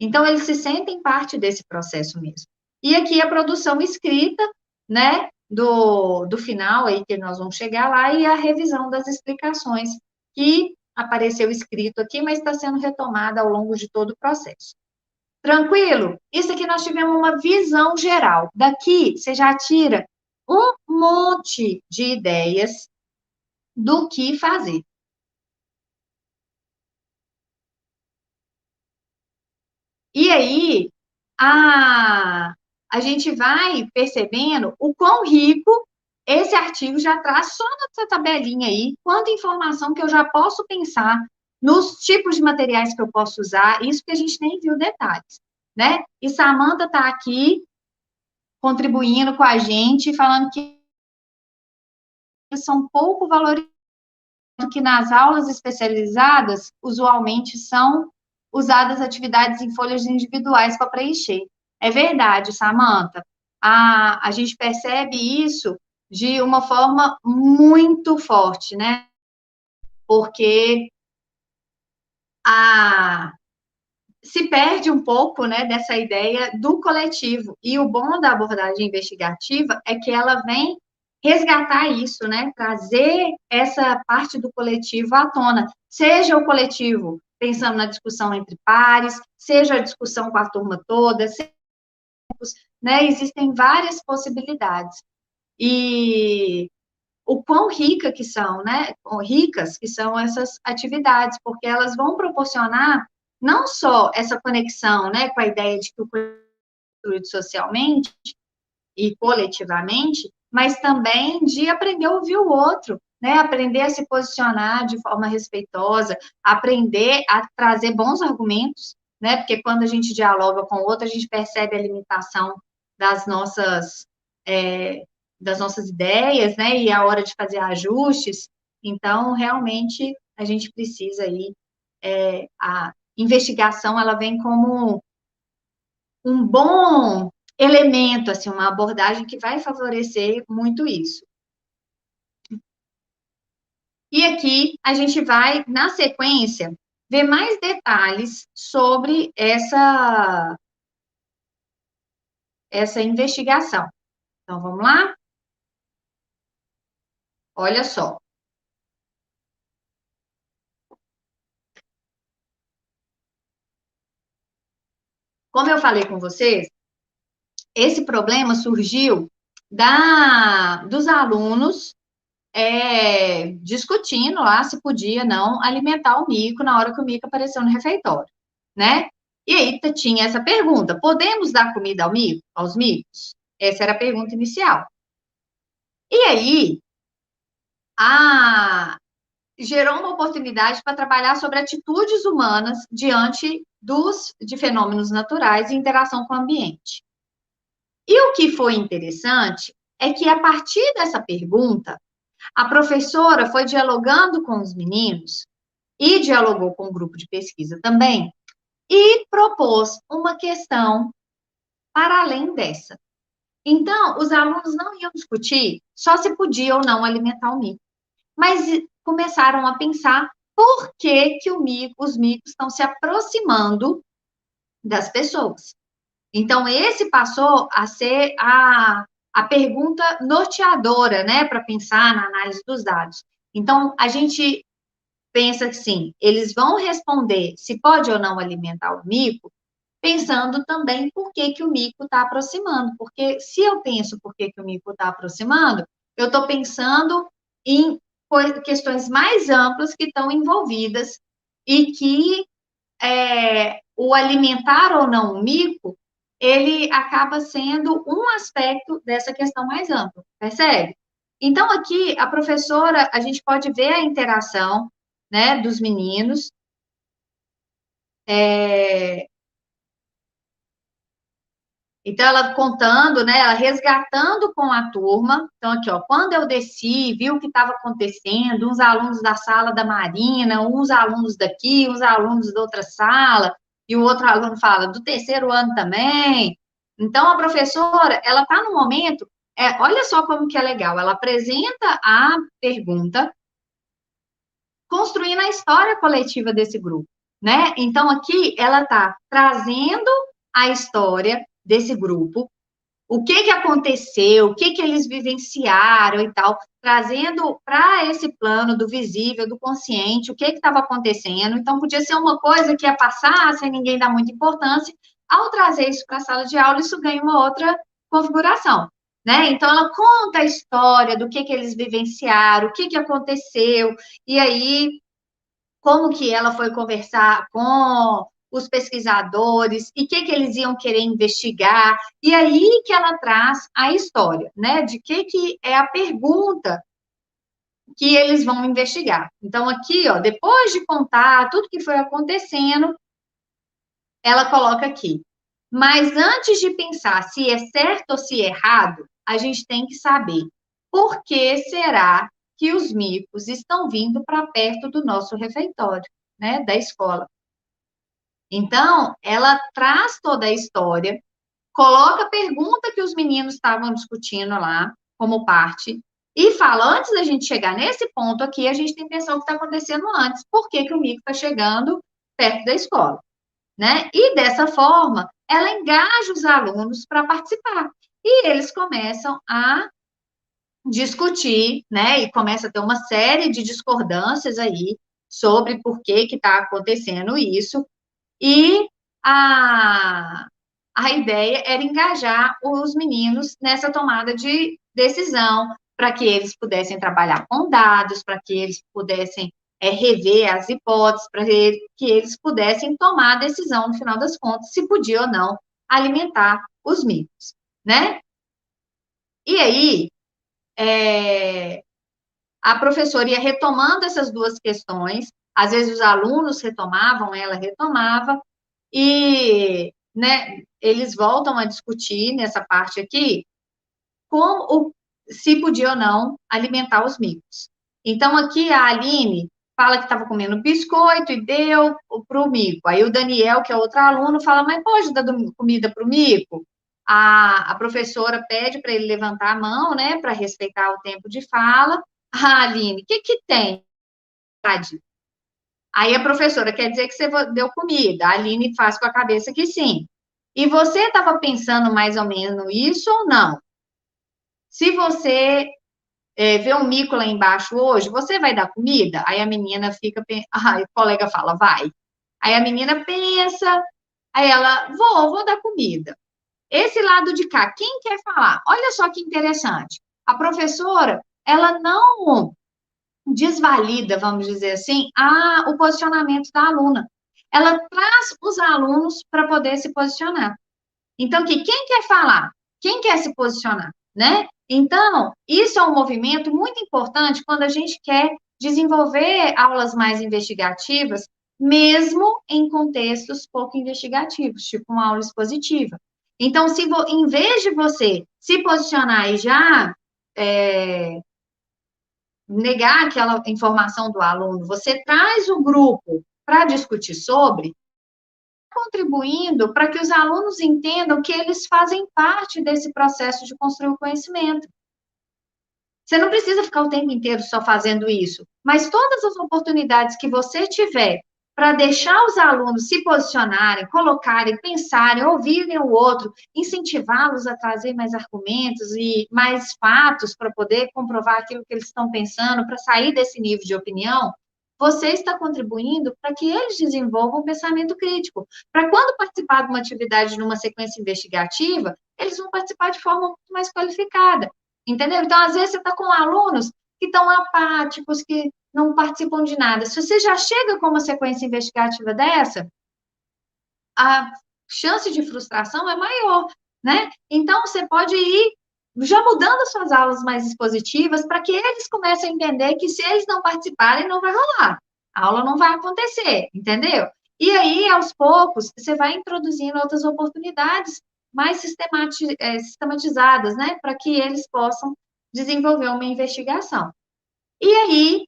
Então, eles se sentem parte desse processo mesmo. E aqui a produção escrita, né, do final aí que nós vamos chegar lá, e a revisão das explicações que apareceu escrito aqui, mas está sendo retomada ao longo de todo o processo. Tranquilo? Isso aqui nós tivemos uma visão geral. Daqui você já tira um monte de ideias do que fazer. E aí, a gente vai percebendo o quão rico esse artigo já traz só nessa tabelinha aí, quanta informação que eu já posso pensar nos tipos de materiais que eu posso usar, isso que a gente nem viu detalhes, né? E Samantha está aqui contribuindo com a gente, falando que são pouco valorizados, que nas aulas especializadas, usualmente são usadas atividades em folhas individuais para preencher. É verdade, Samantha. A gente percebe isso de uma forma muito forte, né? Porque se perde um pouco, né, dessa ideia do coletivo. E o bom da abordagem investigativa é que ela vem resgatar isso, né, trazer essa parte do coletivo à tona, seja o coletivo pensando na discussão entre pares, seja a discussão com a turma toda, né, existem várias possibilidades. E o quão rica que são, né? Ricas que são essas atividades, porque elas vão proporcionar não só essa conexão, né, com a ideia de que o construído socialmente e coletivamente, mas também de aprender a ouvir o outro, né? Aprender a se posicionar de forma respeitosa, aprender a trazer bons argumentos, né? Porque quando a gente dialoga com o outro, a gente percebe a limitação das nossas das nossas ideias, né? E a hora de fazer ajustes. Então, realmente, a gente precisa aí a investigação, ela vem como um bom elemento, assim, uma abordagem que vai favorecer muito isso. E aqui a gente vai, na sequência, ver mais detalhes sobre essa investigação. Então, vamos lá? Olha só. Como eu falei com vocês, esse problema surgiu dos alunos discutindo lá se podia não alimentar o mico na hora que o mico apareceu no refeitório, né? E aí tinha essa pergunta: podemos dar comida aos micos? Essa era a pergunta inicial. E aí, a, gerou uma oportunidade para trabalhar sobre atitudes humanas diante de fenômenos naturais e interação com o ambiente. E o que foi interessante é que, a partir dessa pergunta, a professora foi dialogando com os meninos e dialogou com o grupo de pesquisa também e propôs uma questão para além dessa. Então, os alunos não iam discutir só se podia ou não alimentar o mico, mas começaram a pensar por que os micos estão se aproximando das pessoas. Então, esse passou a ser a pergunta norteadora, né, para pensar na análise dos dados. Então, a gente pensa que sim, eles vão responder se pode ou não alimentar o mico, pensando também por que, que o mico está aproximando. Porque se eu penso por que, que o mico está aproximando, eu estou pensando em questões mais amplas que estão envolvidas e que o alimentar ou não o mico, ele acaba sendo um aspecto dessa questão mais ampla, percebe? Então, aqui, a professora, a gente pode ver a interação, né, dos meninos, então, ela contando, né, ela resgatando com a turma. Então, aqui, ó, quando eu desci, vi o que estava acontecendo, uns alunos da sala da Marina, uns alunos daqui, uns alunos da outra sala, e o outro aluno fala, do terceiro ano também. Então, a professora, ela está no momento, olha só como que é legal, ela apresenta a pergunta, construindo a história coletiva desse grupo, né? Então, aqui, ela está trazendo a história desse grupo, o que que aconteceu, o que que eles vivenciaram e tal, trazendo para esse plano do visível, do consciente, o que que estava acontecendo. Então, podia ser uma coisa que ia passar sem ninguém dar muita importância. Ao trazer isso para a sala de aula, isso ganha uma outra configuração, né? Então, ela conta a história do que eles vivenciaram, o que que aconteceu, e aí como que ela foi conversar com os pesquisadores e o que eles iam querer investigar, e aí que ela traz a história, né, de que é a pergunta que eles vão investigar. Então, aqui, ó, depois de contar tudo que foi acontecendo, ela coloca aqui, mas antes de pensar se é certo ou se é errado, a gente tem que saber por que será que os micos estão vindo para perto do nosso refeitório, né, da escola. Então, ela traz toda a história, coloca a pergunta que os meninos estavam discutindo lá, como parte, e fala, antes da gente chegar nesse ponto aqui, a gente tem que pensar o que está acontecendo antes, por que que o mico está chegando perto da escola, né? E dessa forma, ela engaja os alunos para participar. E eles começam a discutir, né? E começa a ter uma série de discordâncias aí sobre por que que está acontecendo isso. E a ideia era engajar os meninos nessa tomada de decisão, para que eles pudessem trabalhar com dados, para que eles pudessem rever as hipóteses, para que eles pudessem tomar a decisão, no final das contas, se podia ou não alimentar os micos, né? E aí, a professora ia retomando essas duas questões, às vezes os alunos retomavam, ela retomava, e né, eles voltam a discutir nessa parte aqui se podia ou não alimentar os micos. Então, aqui a Aline fala que estava comendo biscoito e deu para o mico. Aí o Daniel, que é outro aluno, fala, mas pode dar comida para o mico? A professora pede para ele levantar a mão, né, para respeitar o tempo de fala. Aline, o que que tem? Aí a professora, quer dizer que você deu comida. A Aline faz com a cabeça que sim. E você estava pensando mais ou menos isso ou não? Se você vê um mico lá embaixo hoje, você vai dar comida? Aí a menina fica, aí o colega fala, vai. Aí a menina pensa, aí ela, vou dar comida. Esse lado de cá, quem quer falar? Olha só que interessante. A professora, ela não desvalida, vamos dizer assim, o posicionamento da aluna. Ela traz os alunos para poder se posicionar. Então, quem quer falar? Quem quer se posicionar, né? Então, isso é um movimento muito importante quando a gente quer desenvolver aulas mais investigativas, mesmo em contextos pouco investigativos, tipo uma aula expositiva. Então, em vez de você se posicionar e já negar aquela informação do aluno, você traz o grupo para discutir sobre, contribuindo para que os alunos entendam que eles fazem parte desse processo de construir o conhecimento. Você não precisa ficar o tempo inteiro só fazendo isso, mas todas as oportunidades que você tiver para deixar os alunos se posicionarem, colocarem, pensarem, ouvirem o outro, incentivá-los a trazer mais argumentos e mais fatos para poder comprovar aquilo que eles estão pensando, para sair desse nível de opinião, você está contribuindo para que eles desenvolvam um pensamento crítico. Para quando participar de uma atividade numa sequência investigativa, eles vão participar de forma muito mais qualificada. Entendeu? Então, às vezes, você está com alunos que estão apáticos, que não participam de nada. Se você já chega com uma sequência investigativa dessa, a chance de frustração é maior, né? Então, você pode ir já mudando as suas aulas mais expositivas para que eles comecem a entender que se eles não participarem, não vai rolar. A aula não vai acontecer, entendeu? E aí, aos poucos, você vai introduzindo outras oportunidades mais sistematizadas, né? Para que eles possam desenvolver uma investigação. E aí,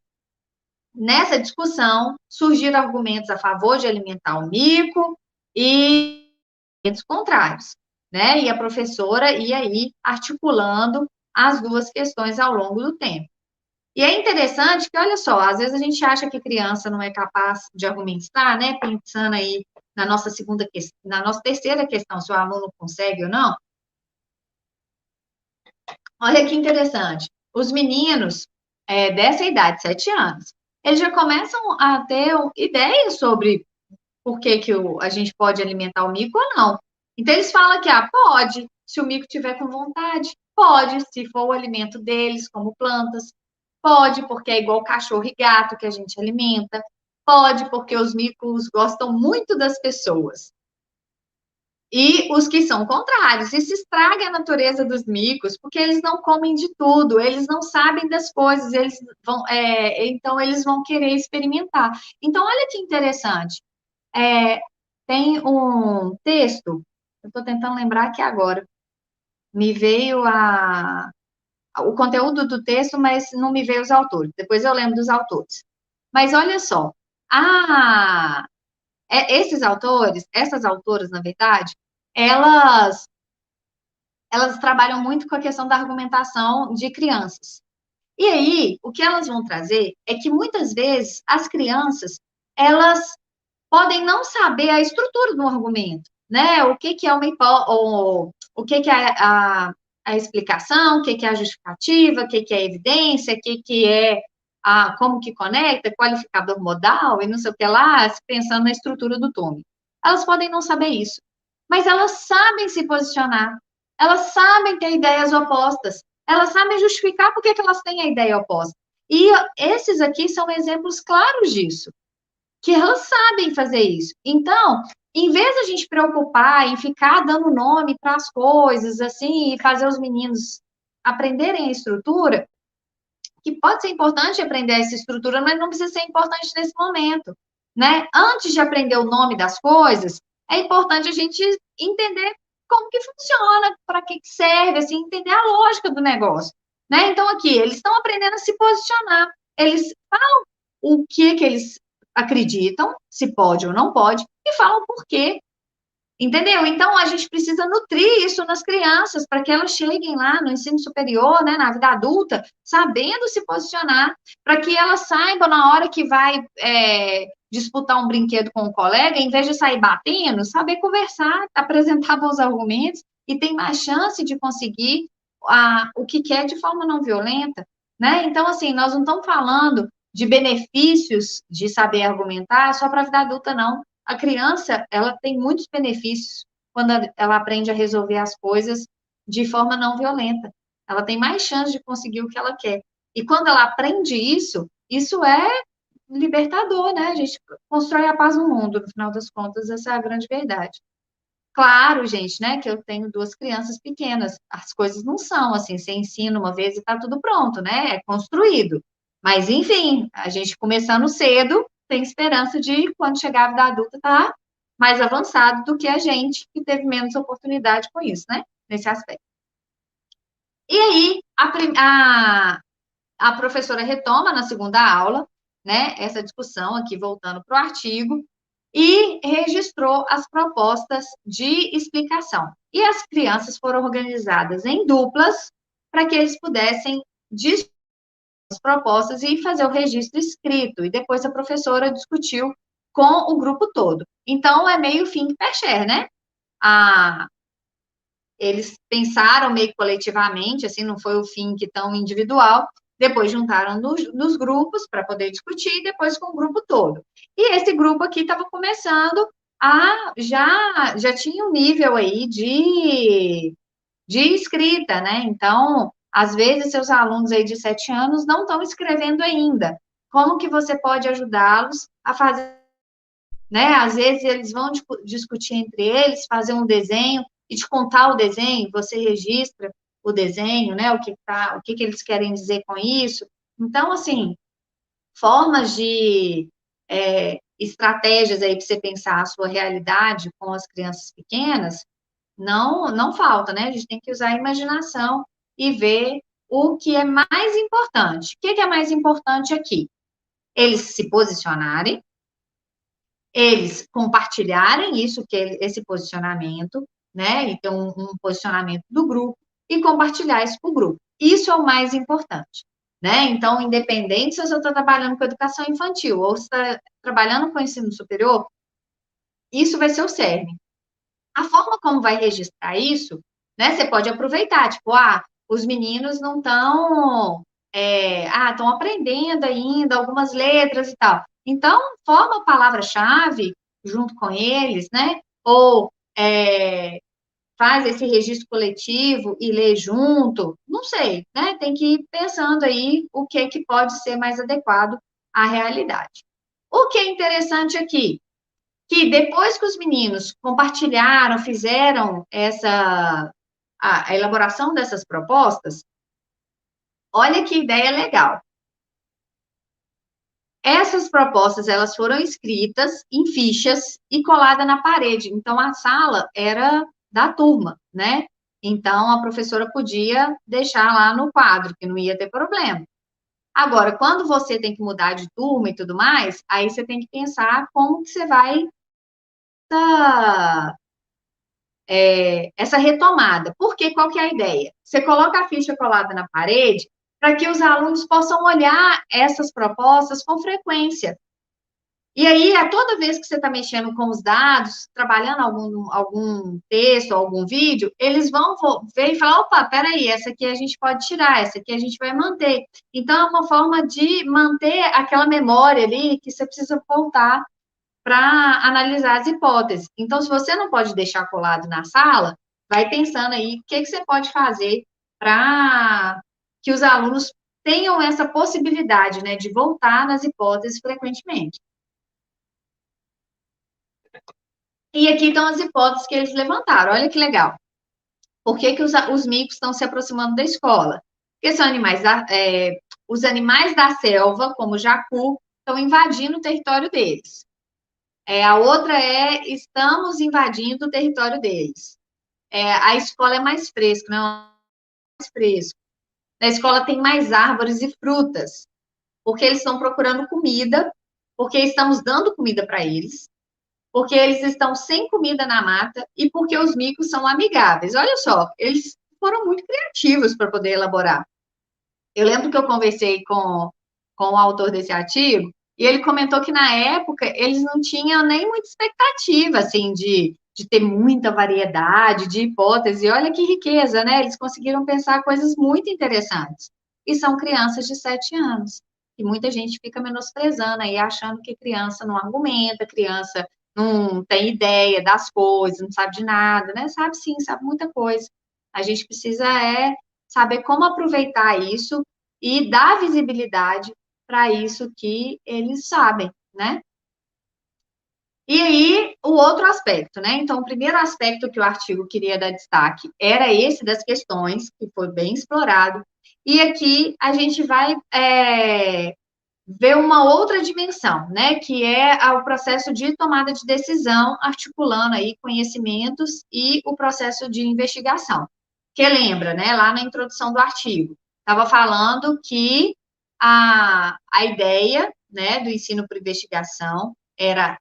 nessa discussão, surgiram argumentos a favor de alimentar o mico e argumentos contrários, né? E a professora ia aí articulando as duas questões ao longo do tempo. E é interessante que, olha só, às vezes a gente acha que criança não é capaz de argumentar, né? Pensando aí na nossa na nossa terceira questão, se o aluno consegue ou não. Olha que interessante. Os meninos dessa idade, 7 anos, eles já começam a ter ideias sobre por que a gente pode alimentar o mico ou não. Então, eles falam que, pode, se o mico tiver com vontade, pode, se for o alimento deles, como plantas, pode, porque é igual cachorro e gato que a gente alimenta, pode, porque os micos gostam muito das pessoas. E os que são contrários, isso estraga a natureza dos micos, porque eles não comem de tudo, eles não sabem das coisas, então eles vão querer experimentar. Então, olha que interessante. Tem um texto, eu estou tentando lembrar aqui agora, me veio o conteúdo do texto, mas não me veio os autores, depois eu lembro dos autores. Mas olha só, esses autores, essas autoras, na verdade, elas trabalham muito com a questão da argumentação de crianças. E aí, o que elas vão trazer é que muitas vezes as crianças, elas podem não saber a estrutura do argumento, né? O que é o que é a explicação, o que é a justificativa, o que é a evidência, o que é como que conecta, qualificador modal e não sei o que lá, pensando na estrutura do tome. Elas podem não saber isso, mas elas sabem se posicionar, elas sabem ter ideias opostas, elas sabem justificar por que elas têm a ideia oposta. E esses aqui são exemplos claros disso, que elas sabem fazer isso. Então, em vez de a gente preocupar em ficar dando nome para as coisas, assim, e fazer os meninos aprenderem a estrutura, que pode ser importante aprender essa estrutura, mas não precisa ser importante nesse momento, né? Antes de aprender o nome das coisas, é importante a gente entender como que funciona, para que serve, assim, entender a lógica do negócio, né? Então, aqui, eles estão aprendendo a se posicionar, eles falam o que eles acreditam, se pode ou não pode, e falam por quê. Entendeu? Então, a gente precisa nutrir isso nas crianças, para que elas cheguem lá no ensino superior, né, na vida adulta, sabendo se posicionar, para que elas saibam na hora que vai disputar um brinquedo com um colega, em vez de sair batendo, saber conversar, apresentar bons argumentos, e tem mais chance de conseguir o que quer de forma não violenta. né? Então, assim, nós não estamos falando de benefícios de saber argumentar só para a vida adulta, não. A criança, ela tem muitos benefícios quando ela aprende a resolver as coisas de forma não violenta. Ela tem mais chance de conseguir o que ela quer. E quando ela aprende isso, isso é libertador, né? A gente constrói a paz no mundo, no final das contas, essa é a grande verdade. Claro, gente, né, que eu tenho duas crianças pequenas. As coisas não são assim, você ensina uma vez e está tudo pronto, né? É construído. Mas, enfim, a gente começando cedo, tem esperança de, quando chegar a vida adulta, estar mais avançado do que a gente, que teve menos oportunidade com isso, né? Nesse aspecto. E aí, a professora retoma na segunda aula, né, essa discussão aqui, voltando para o artigo, e registrou as propostas de explicação. E as crianças foram organizadas em duplas para que eles pudessem discutir as propostas e fazer o registro escrito. E depois a professora discutiu com o grupo todo. Então, é meio fim per share, né? A, eles pensaram meio coletivamente, assim, não foi o fim que tão individual, depois juntaram nos grupos para poder discutir, e depois com o grupo todo. E esse grupo aqui estava começando já tinha um nível aí de escrita, né? Então, às vezes, seus alunos aí de 7 anos não estão escrevendo ainda. Como que você pode ajudá-los a fazer, né? Às vezes eles vão discutir entre eles, fazer um desenho e te contar o desenho, você registra o desenho, né? O que eles querem dizer com isso. Então, assim, formas de estratégias aí para você pensar a sua realidade com as crianças pequenas, não falta, né? A gente tem que usar a imaginação e ver o que é mais importante. O que é mais importante aqui? Eles se posicionarem, eles compartilharem isso, que é esse posicionamento, né? Então, um posicionamento do grupo e compartilhar isso com o grupo. Isso é o mais importante, né? Então, independente se você está trabalhando com educação infantil ou se está trabalhando com ensino superior, isso vai ser o cerne. A forma como vai registrar isso, né? Você pode aproveitar, tipo, os meninos não estão, estão aprendendo ainda algumas letras e tal. Então, forma a palavra-chave junto com eles, né? Ou faz esse registro coletivo e lê junto, não sei, né? Tem que ir pensando aí o que é que pode ser mais adequado à realidade. O que é interessante aqui? Que depois que os meninos compartilharam, fizeram a elaboração dessas propostas, olha que ideia legal. Essas propostas, elas foram escritas em fichas e coladas na parede. Então, a sala era da turma, né? Então, a professora podia deixar lá no quadro, que não ia ter problema. Agora, quando você tem que mudar de turma e tudo mais, aí você tem que pensar como que você vai essa retomada. Porque qual que é a ideia? Você coloca a ficha colada na parede para que os alunos possam olhar essas propostas com frequência. E aí, a toda vez que você está mexendo com os dados, trabalhando algum texto, algum vídeo, eles vão ver e falar, opa, peraí, essa aqui a gente pode tirar, essa aqui a gente vai manter. Então, é uma forma de manter aquela memória ali que você precisa voltar para analisar as hipóteses. Então, se você não pode deixar colado na sala, vai pensando aí o que você pode fazer para que os alunos tenham essa possibilidade, né, de voltar nas hipóteses frequentemente. E aqui estão as hipóteses que eles levantaram. Olha que legal. Por que os micos estão se aproximando da escola? Porque são os animais da selva, como o jacu, estão invadindo o território deles. A outra estamos invadindo o território deles. A escola é mais fresca, não é mais fresco. Na escola tem mais árvores e frutas, porque eles estão procurando comida, porque estamos dando comida para eles, porque eles estão sem comida na mata e porque os micos são amigáveis. Olha só, eles foram muito criativos para poder elaborar. Eu lembro que eu conversei com o autor desse artigo, e ele comentou que na época eles não tinham nem muita expectativa, assim, de ter muita variedade de hipóteses. E olha que riqueza, né? Eles conseguiram pensar coisas muito interessantes. e são crianças de 7 anos. E muita gente fica menosprezando aí, achando que criança não argumenta, criança não tem ideia das coisas, não sabe de nada, né? Sabe sim, sabe muita coisa. A gente precisa saber como aproveitar isso e dar visibilidade para isso que eles sabem, né? E aí, o outro aspecto, né? Então, o primeiro aspecto que o artigo queria dar destaque era esse das questões, que foi bem explorado. E aqui a gente vai ver uma outra dimensão, né? Que é o processo de tomada de decisão, articulando aí conhecimentos e o processo de investigação. Que lembra, né? Lá na introdução do artigo, estava falando que a ideia, né, do ensino por investigação era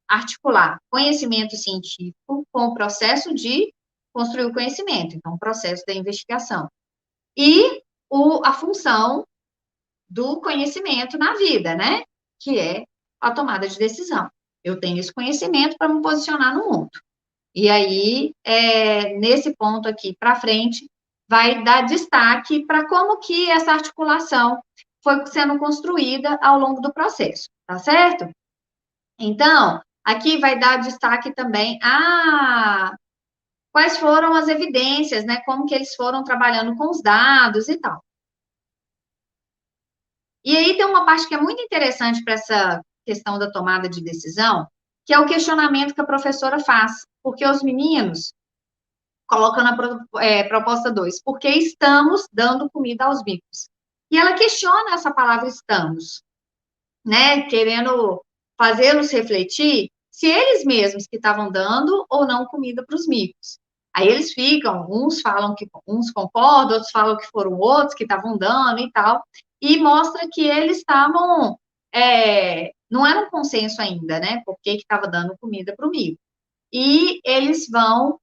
articular conhecimento científico com o processo de construir o conhecimento, então, o processo da investigação. E a função do conhecimento na vida, né? Que é a tomada de decisão. Eu tenho esse conhecimento para me posicionar no mundo. E aí, nesse ponto aqui para frente, vai dar destaque para como que essa articulação foi sendo construída ao longo do processo, tá certo? Então, aqui vai dar destaque também a quais foram as evidências, né? Como que eles foram trabalhando com os dados e tal. E aí tem uma parte que é muito interessante para essa questão da tomada de decisão, que é o questionamento que a professora faz, porque os meninos colocam na proposta 2, porque estamos dando comida aos bicos. E ela questiona essa palavra estamos, né, querendo fazê-los refletir se eles mesmos que estavam dando ou não comida para os micos. Aí eles ficam, uns falam que uns concordam, outros falam que foram outros que estavam dando e tal, e mostra que eles estavam, não era um consenso ainda, né, por que estava dando comida para o mico. E eles vão,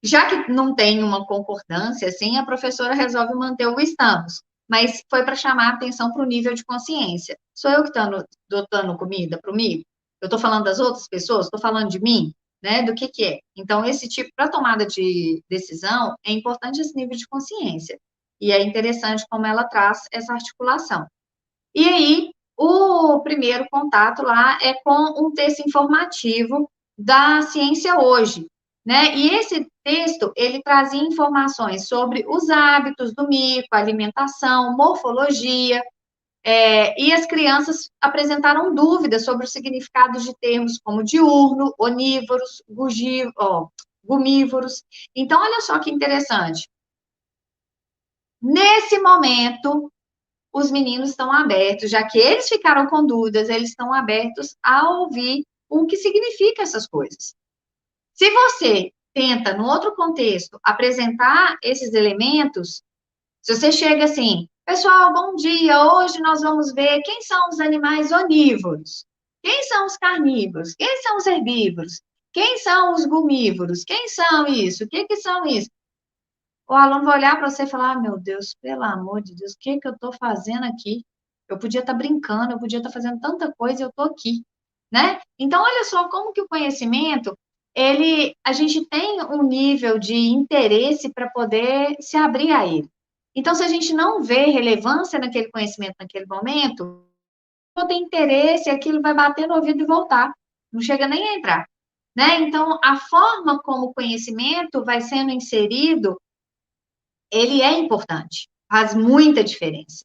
já que não tem uma concordância, assim, a professora resolve manter o estamos, mas foi para chamar a atenção para o nível de consciência. Sou eu que estou dando comida para o mico? Eu estou falando das outras pessoas? Estou falando de mim? Né? Do que é? Então, esse tipo, para tomada de decisão, é importante esse nível de consciência. E é interessante como ela traz essa articulação. E aí, o primeiro contato lá é com um texto informativo da Ciência Hoje, né? E esse texto, ele trazia informações sobre os hábitos do mico, alimentação, morfologia, e as crianças apresentaram dúvidas sobre os significados de termos como diurno, onívoros, gumívoros. Então, olha só que interessante. Nesse momento, os meninos estão abertos, já que eles ficaram com dúvidas, eles estão abertos a ouvir o que significa essas coisas. Se você tenta, no outro contexto, apresentar esses elementos, se você chega assim, pessoal, bom dia, hoje nós vamos ver quem são os animais onívoros, quem são os carnívoros, quem são os herbívoros, quem são os gumívoros, quem são isso, o que são isso? O aluno vai olhar para você e falar, ah, meu Deus, pelo amor de Deus, o que eu estou fazendo aqui? Eu podia estar brincando, eu podia estar fazendo tanta coisa e eu estou aqui, né? Então, olha só como que o conhecimento, a gente tem um nível de interesse para poder se abrir a ele. Então, se a gente não vê relevância naquele conhecimento naquele momento, não tem interesse, aquilo vai bater no ouvido e voltar. Não chega nem a entrar, né? Então, a forma como o conhecimento vai sendo inserido ele é importante, faz muita diferença.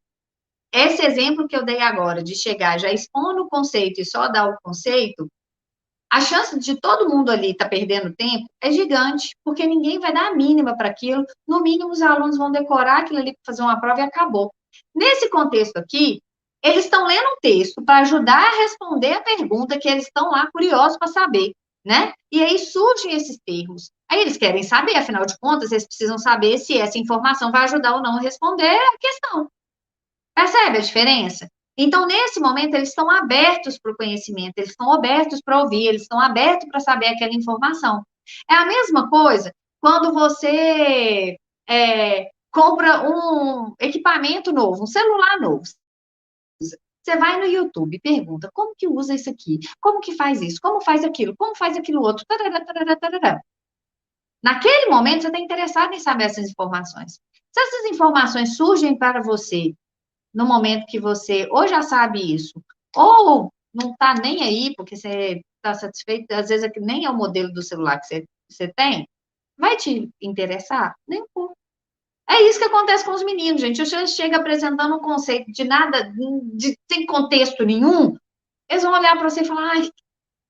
Esse exemplo que eu dei agora, de chegar já expondo o conceito e só dar o conceito, a chance de todo mundo ali estar perdendo tempo é gigante, porque ninguém vai dar a mínima para aquilo. No mínimo, os alunos vão decorar aquilo ali para fazer uma prova e acabou. Nesse contexto aqui, eles estão lendo um texto para ajudar a responder a pergunta que eles estão lá curiosos para saber, né? E aí surgem esses termos. Aí eles querem saber, afinal de contas, eles precisam saber se essa informação vai ajudar ou não a responder a questão. Percebe a diferença? Então, nesse momento, eles estão abertos para o conhecimento, eles estão abertos para ouvir, eles estão abertos para saber aquela informação. É a mesma coisa quando você compra um equipamento novo, um celular novo. Você vai no YouTube, pergunta, como que usa isso aqui? Como que faz isso? Como faz aquilo? Como faz aquilo outro? Tarará, tarará, tarará. Naquele momento, você está interessado em saber essas informações. Se essas informações surgem para você no momento que você ou já sabe isso, ou não está nem aí, porque você está satisfeito, às vezes nem é o modelo do celular que você tem, vai te interessar? Nem um pouco. É isso que acontece com os meninos, gente. Você chega apresentando um conceito de nada, sem contexto nenhum, eles vão olhar para você e falar, ai, o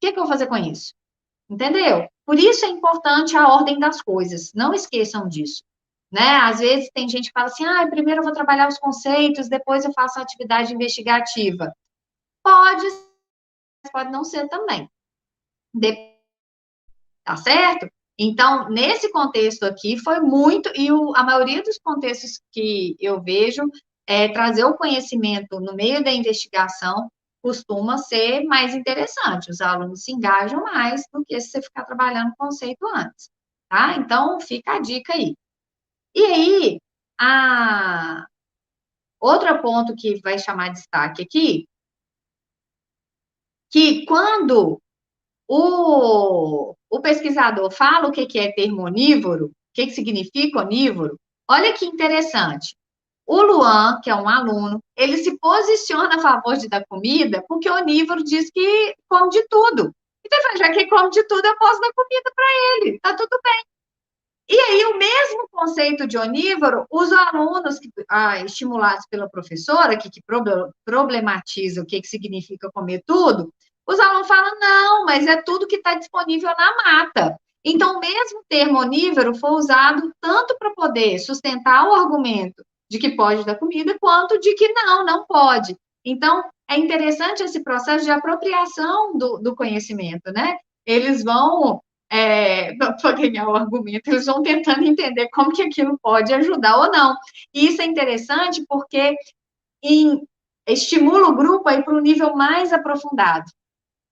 que eu vou fazer com isso? Entendeu? Por isso é importante a ordem das coisas. Não esqueçam disso. Né? Às vezes tem gente que fala assim, ah, primeiro eu vou trabalhar os conceitos, depois eu faço a atividade investigativa. Pode, pode não ser também. Tá certo? Então, nesse contexto aqui, foi muito, e a maioria dos contextos que eu vejo, trazer o conhecimento no meio da investigação costuma ser mais interessante, os alunos se engajam mais do que se você ficar trabalhando o conceito antes, tá? Então, fica a dica aí. E aí, outro ponto que vai chamar destaque aqui, que quando o pesquisador fala o que é termo onívoro, o que significa onívoro, olha que interessante. O Luan, que é um aluno, ele se posiciona a favor de dar comida porque o onívoro diz que come de tudo. Então, já que come de tudo, eu posso dar comida para ele, tá tudo bem. E aí, o mesmo conceito de onívoro, os alunos estimulados pela professora, que problematiza o que significa comer tudo, os alunos falam, não, mas é tudo que está disponível na mata. Então, o mesmo termo onívoro foi usado tanto para poder sustentar o argumento de que pode dar comida, quanto de que não pode. Então, é interessante esse processo de apropriação do conhecimento, né? Eles vão para ganhar o argumento, eles vão tentando entender como que aquilo pode ajudar ou não. E isso é interessante porque estimula o grupo a ir para um nível mais aprofundado.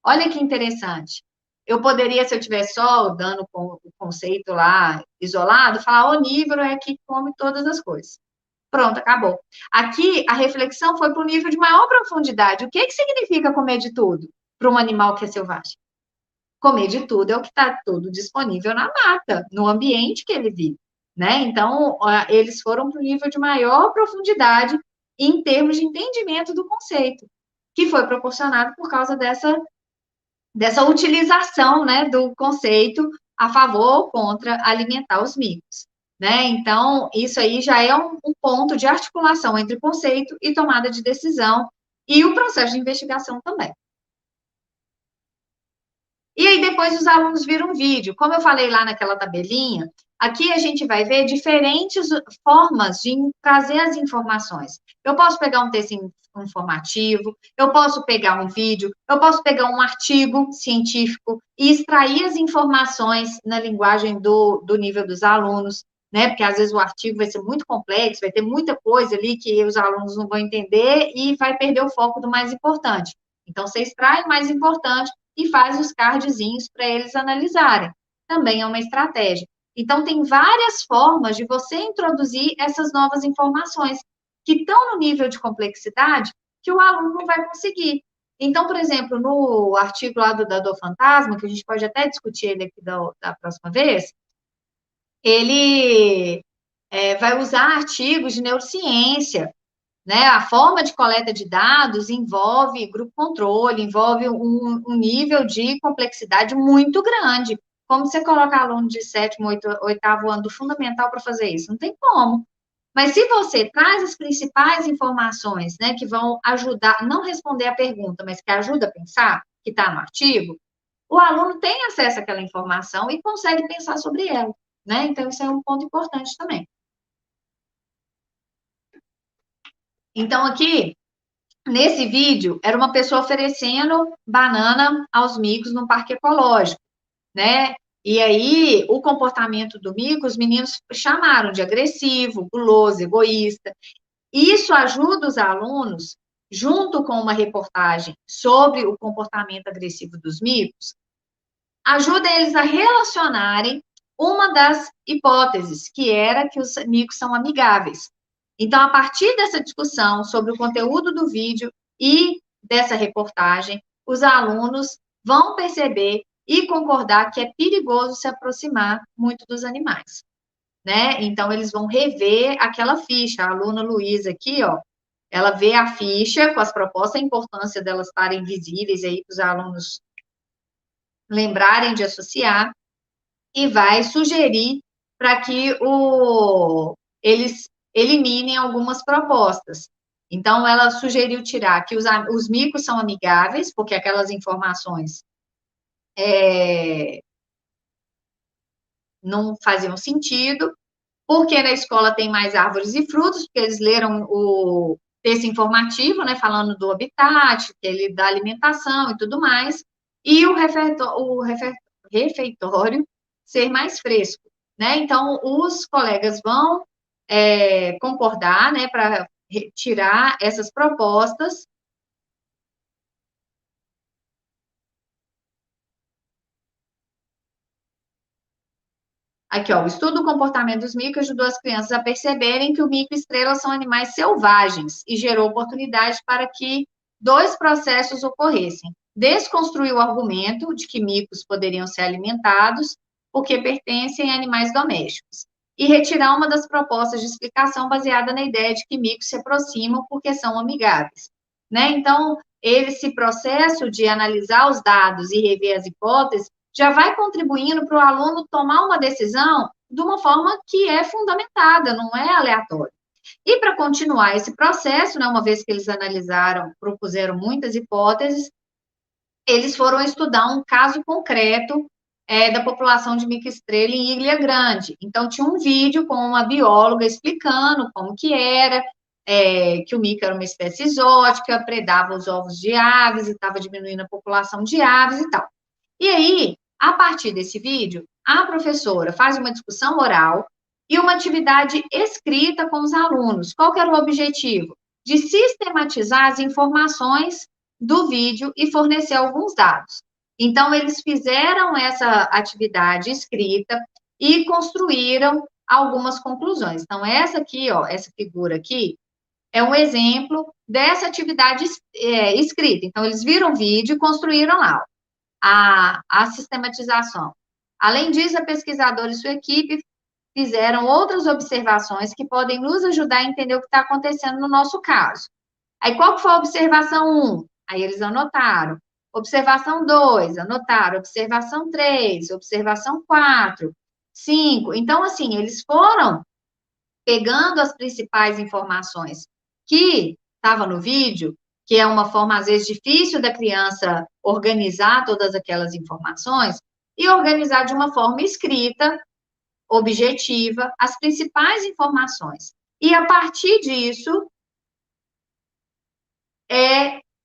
Olha que interessante. Eu poderia, se eu tivesse só dando o conceito lá isolado, falar onívoro é que come todas as coisas. Pronto, acabou. Aqui, a reflexão foi para um nível de maior profundidade. O que significa comer de tudo para um animal que é selvagem? Comer de tudo é o que está tudo disponível na mata, no ambiente que ele vive, né? Então, eles foram para o nível de maior profundidade em termos de entendimento do conceito, que foi proporcionado por causa dessa utilização, né, do conceito a favor ou contra alimentar os micos, né? Então, isso aí já é um ponto de articulação entre conceito e tomada de decisão e o processo de investigação também. E aí depois os alunos viram um vídeo. Como eu falei lá naquela tabelinha, aqui a gente vai ver diferentes formas de trazer as informações. Eu posso pegar um texto informativo, eu posso pegar um vídeo, eu posso pegar um artigo científico e extrair as informações na linguagem do nível dos alunos, né? Porque às vezes o artigo vai ser muito complexo, vai ter muita coisa ali que os alunos não vão entender e vai perder o foco do mais importante. Então, você extrai o mais importante e faz os cardzinhos para eles analisarem. Também é uma estratégia. Então, tem várias formas de você introduzir essas novas informações que estão no nível de complexidade que o aluno não vai conseguir. Então, por exemplo, no artigo lá do Dador Fantasma, que a gente pode até discutir ele aqui da próxima vez, ele vai usar artigos de neurociência, né? A forma de coleta de dados envolve grupo controle, envolve um nível de complexidade muito grande. Como você coloca aluno de sétimo, oitavo ano do fundamental para fazer isso? Não tem como. Mas se você traz as principais informações, né, que vão ajudar, não responder a pergunta, mas que ajuda a pensar, que está no artigo, o aluno tem acesso àquela informação e consegue pensar sobre ela, né? Então, isso é um ponto importante também. Então, aqui, nesse vídeo, era uma pessoa oferecendo banana aos micos no parque ecológico, né? E aí, o comportamento do mico, os meninos chamaram de agressivo, guloso, egoísta. Isso ajuda os alunos, junto com uma reportagem sobre o comportamento agressivo dos micos, ajuda eles a relacionarem uma das hipóteses, que era que os micos são amigáveis. Então, a partir dessa discussão sobre o conteúdo do vídeo e dessa reportagem, os alunos vão perceber e concordar que é perigoso se aproximar muito dos animais. né? Então, eles vão rever aquela ficha. A aluna Luísa aqui, ó, ela vê a ficha com as propostas, a importância delas estarem visíveis aí para os alunos lembrarem de associar, e vai sugerir para que eles eliminem algumas propostas. Então, ela sugeriu tirar que os micos são amigáveis, porque aquelas informações não faziam sentido, porque na escola tem mais árvores e frutos, porque eles leram o texto informativo, né, falando do habitat, da alimentação e tudo mais, e refeitório ser mais fresco, né? Então, os colegas vão concordar, né, para retirar essas propostas. Aqui, ó, o estudo do comportamento dos micos ajudou as crianças a perceberem que o mico e estrela são animais selvagens e gerou oportunidade para que dois processos ocorressem. Desconstruiu o argumento de que micos poderiam ser alimentados porque pertencem a animais domésticos e retirar uma das propostas de explicação baseada na ideia de que micos se aproximam porque são amigáveis, né? Então, esse processo de analisar os dados e rever as hipóteses já vai contribuindo para o aluno tomar uma decisão de uma forma que é fundamentada, não é aleatória. E para continuar esse processo, né, uma vez que eles analisaram, propuseram muitas hipóteses, eles foram estudar um caso concreto da população de mico-estrela em Ilha Grande. Então, tinha um vídeo com uma bióloga explicando como que era, que o mico era uma espécie exótica, predava os ovos de aves e estava diminuindo a população de aves e tal. E aí, a partir desse vídeo, a professora faz uma discussão oral e uma atividade escrita com os alunos. Qual que era o objetivo? De sistematizar as informações do vídeo e fornecer alguns dados. Então, eles fizeram essa atividade escrita e construíram algumas conclusões. Então, essa aqui, ó, essa figura aqui, é um exemplo dessa atividade escrita. Então, eles viram o vídeo e construíram lá, ó, a sistematização. Além disso, a pesquisadora e sua equipe fizeram outras observações que podem nos ajudar a entender o que está acontecendo no nosso caso. Aí, qual que foi a observação 1? Aí, eles anotaram. Observação 2, anotaram. Observação 3, observação 4, 5. Então, assim, eles foram pegando as principais informações que estavam no vídeo, que é uma forma, às vezes, difícil da criança organizar todas aquelas informações, e organizar de uma forma escrita, objetiva, as principais informações. E, a partir disso,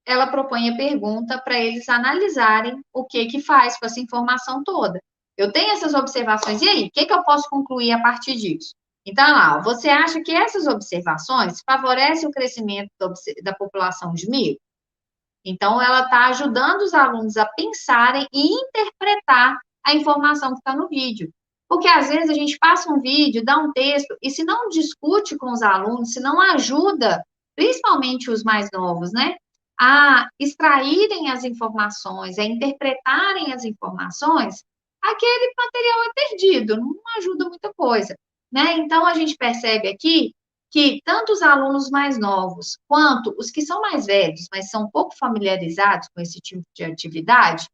ela propõe a pergunta para eles analisarem o que faz com essa informação toda. Eu tenho essas observações, e aí, o que eu posso concluir a partir disso? Então, lá, você acha que essas observações favorecem o crescimento da população de milho? Então, ela está ajudando os alunos a pensarem e interpretar a informação que está no vídeo. Porque, às vezes, a gente passa um vídeo, dá um texto, e se não discute com os alunos, se não ajuda, principalmente os mais novos, né, a extraírem as informações, a interpretarem as informações, aquele material é perdido, não ajuda muita coisa, né? Então, a gente percebe aqui que tanto os alunos mais novos quanto os que são mais velhos, mas são pouco familiarizados com esse tipo de atividade,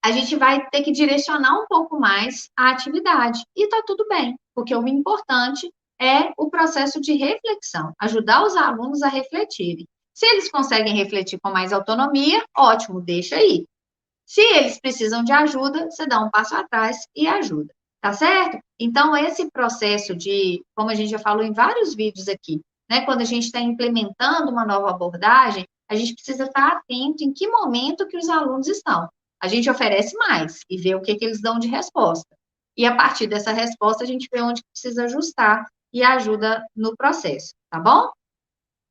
a gente vai ter que direcionar um pouco mais a atividade. E está tudo bem, porque o importante é o processo de reflexão, ajudar os alunos a refletirem. Se eles conseguem refletir com mais autonomia, ótimo, deixa aí. Se eles precisam de ajuda, você dá um passo atrás e ajuda, tá certo? Então, esse processo de, como a gente já falou em vários vídeos aqui, né, quando a gente está implementando uma nova abordagem, a gente precisa estar atento em que momento que os alunos estão. A gente oferece mais e vê o que eles dão de resposta. E a partir dessa resposta, a gente vê onde precisa ajustar e ajuda no processo, tá bom?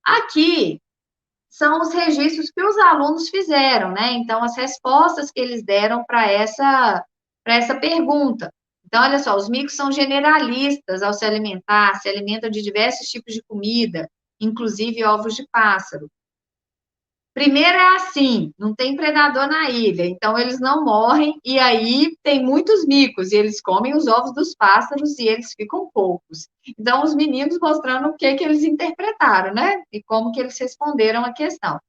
Aqui são os registros que os alunos fizeram, né? Então, as respostas que eles deram para essa pergunta. Então, olha só, os micos são generalistas ao se alimentar, se alimentam de diversos tipos de comida, inclusive ovos de pássaro. Primeiro é assim, não tem predador na ilha, então eles não morrem, e aí tem muitos micos, e eles comem os ovos dos pássaros e eles ficam poucos. Então, os meninos mostrando o que eles interpretaram, né? E como que eles responderam a questão.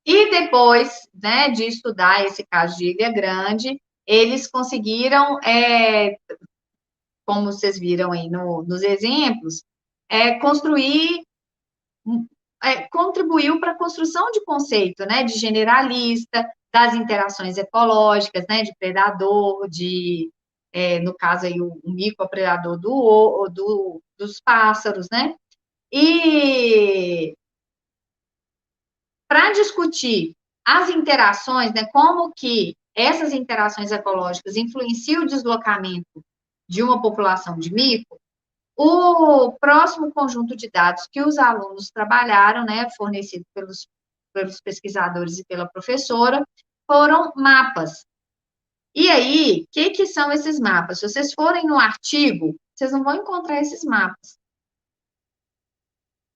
E depois, né, de estudar esse caso de Ilha Grande, eles conseguiram, como vocês viram aí nos exemplos, construir contribuiu para a construção de conceito, né, de generalista, das interações ecológicas, né, de predador, no caso aí, o micropredador dos pássaros, né, e para discutir as interações, né, como que essas interações ecológicas influenciam o deslocamento de uma população de mico, o próximo conjunto de dados que os alunos trabalharam, né, fornecido pelos pesquisadores e pela professora, foram mapas. E aí, o que são esses mapas? Se vocês forem no artigo, vocês não vão encontrar esses mapas.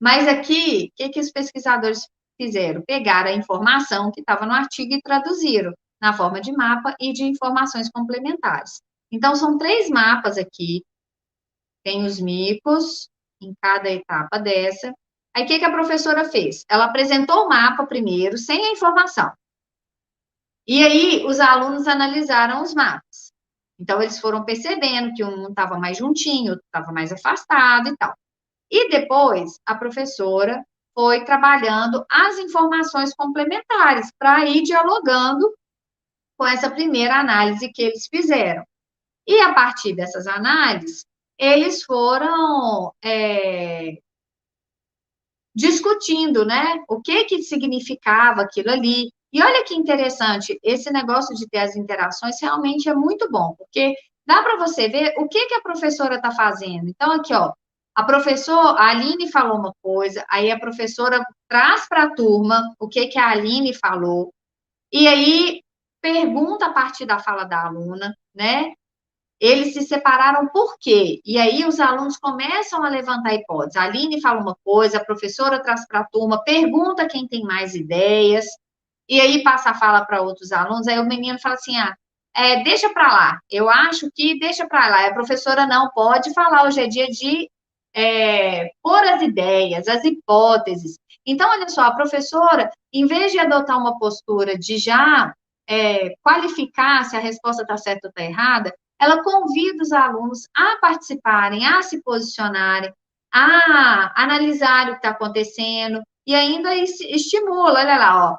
Mas aqui, o que os pesquisadores fizeram? Pegaram a informação que estava no artigo e traduziram na forma de mapa e de informações complementares. Então, são 3 mapas aqui, tem os micos em cada etapa dessa. Aí, o que a professora fez? Ela apresentou o mapa primeiro, sem a informação. E aí, os alunos analisaram os mapas. Então, eles foram percebendo que um estava mais juntinho, outro estava mais afastado e tal. E depois, a professora foi trabalhando as informações complementares para ir dialogando com essa primeira análise que eles fizeram. E a partir dessas análises, eles foram discutindo, né, o que significava aquilo ali. E olha que interessante, esse negócio de ter as interações realmente é muito bom, porque dá para você ver o que a professora está fazendo. Então, aqui, ó, a Aline falou uma coisa, aí a professora traz para a turma o que a Aline falou, e aí pergunta a partir da fala da aluna, né? Eles se separaram por quê? E aí os alunos começam a levantar hipóteses. A Aline fala uma coisa, a professora traz para a turma, pergunta quem tem mais ideias, e aí passa a fala para outros alunos, aí o menino fala assim, deixa para lá, eu acho que deixa para lá. A professora não pode falar, hoje é dia de pôr as ideias, as hipóteses. Então, olha só, a professora, em vez de adotar uma postura de já qualificar se a resposta está certa ou está errada, ela convida os alunos a participarem, a se posicionarem, a analisar o que está acontecendo, e ainda estimula, olha lá, ó,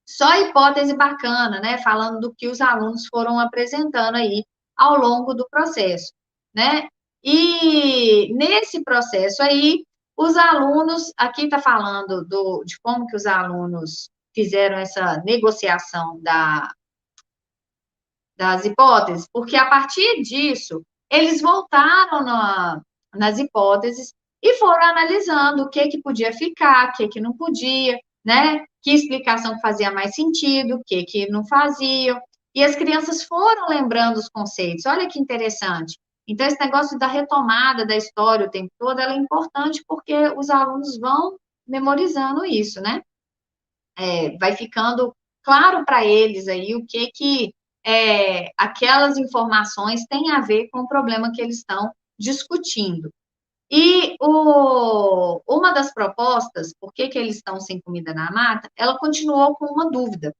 só hipótese bacana, né, falando do que os alunos foram apresentando aí ao longo do processo, né, e nesse processo aí, os alunos, aqui está falando de como que os alunos fizeram essa negociação das hipóteses, porque a partir disso, eles voltaram nas hipóteses e foram analisando o que podia ficar, o que não podia, né? Que explicação fazia mais sentido, o que não fazia. E as crianças foram lembrando os conceitos. Olha que interessante. Então, esse negócio da retomada da história o tempo todo, ela é importante porque os alunos vão memorizando isso, né? Vai ficando claro para eles aí o que aquelas informações têm a ver com o problema que eles estão discutindo. E uma das propostas, por que eles estão sem comida na mata, ela continuou com uma dúvida.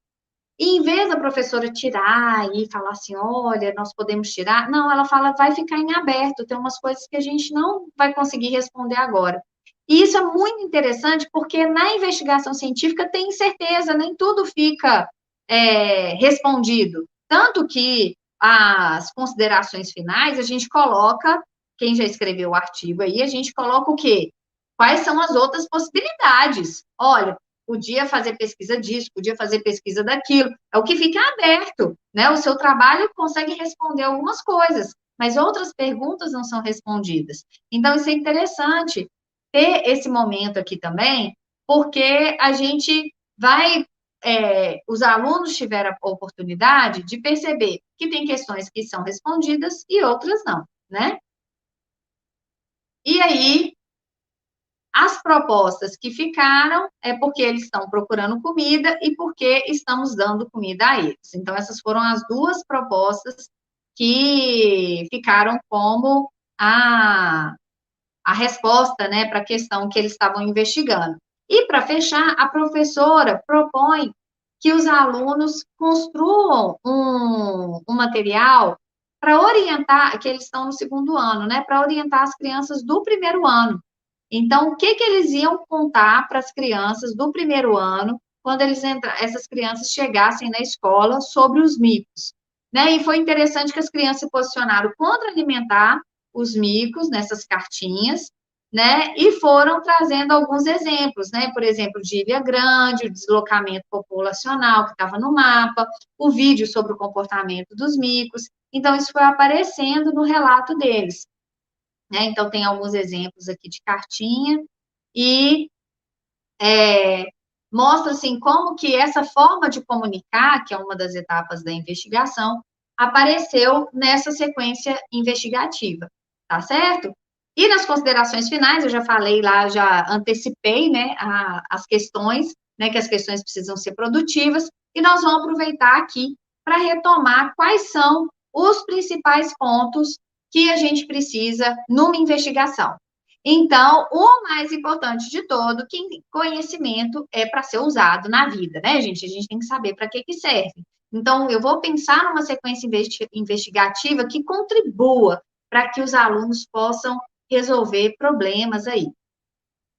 E em vez da professora tirar e falar assim, olha, nós podemos tirar, não, ela fala, vai ficar em aberto, tem umas coisas que a gente não vai conseguir responder agora. E isso é muito interessante, porque na investigação científica tem incerteza, nem tudo fica respondido. Tanto que as considerações finais, a gente coloca, quem já escreveu o artigo aí, a gente coloca o quê? Quais são as outras possibilidades? Olha, podia fazer pesquisa disso, podia fazer pesquisa daquilo. É o que fica aberto, né? O seu trabalho consegue responder algumas coisas, mas outras perguntas não são respondidas. Então, isso é interessante ter esse momento aqui também, porque a gente vai, os alunos tiveram a oportunidade de perceber que tem questões que são respondidas e outras não, né? E aí, As propostas que ficaram é porque eles estão procurando comida e porque estamos dando comida a eles. Então, essas foram as duas propostas que ficaram como a resposta, né, para a questão que eles estavam investigando. E, para fechar, a professora propõe que os alunos construam um material para orientar, que eles estão no segundo ano, né, para orientar as crianças do primeiro ano. Então, o que eles iam contar para as crianças do primeiro ano, quando essas crianças chegassem na escola, sobre os mitos. Né? E foi interessante que as crianças se posicionaram contra alimentar os micos nessas cartinhas, né? E foram trazendo alguns exemplos, né? Por exemplo, de Ilha Grande, o deslocamento populacional que estava no mapa, o vídeo sobre o comportamento dos micos. Então, isso foi aparecendo no relato deles. Né? Então, tem alguns exemplos aqui de cartinha e mostra assim como que essa forma de comunicar, que é uma das etapas da investigação, apareceu nessa sequência investigativa, tá certo? E nas considerações finais, eu já falei lá, já antecipei, né, as questões, né, que as questões precisam ser produtivas, e nós vamos aproveitar aqui para retomar quais são os principais pontos que a gente precisa numa investigação. Então, o mais importante de todo, que conhecimento é para ser usado na vida, né, gente? A gente tem que saber para que serve. Então, eu vou pensar numa sequência investigativa que contribua para que os alunos possam resolver problemas aí.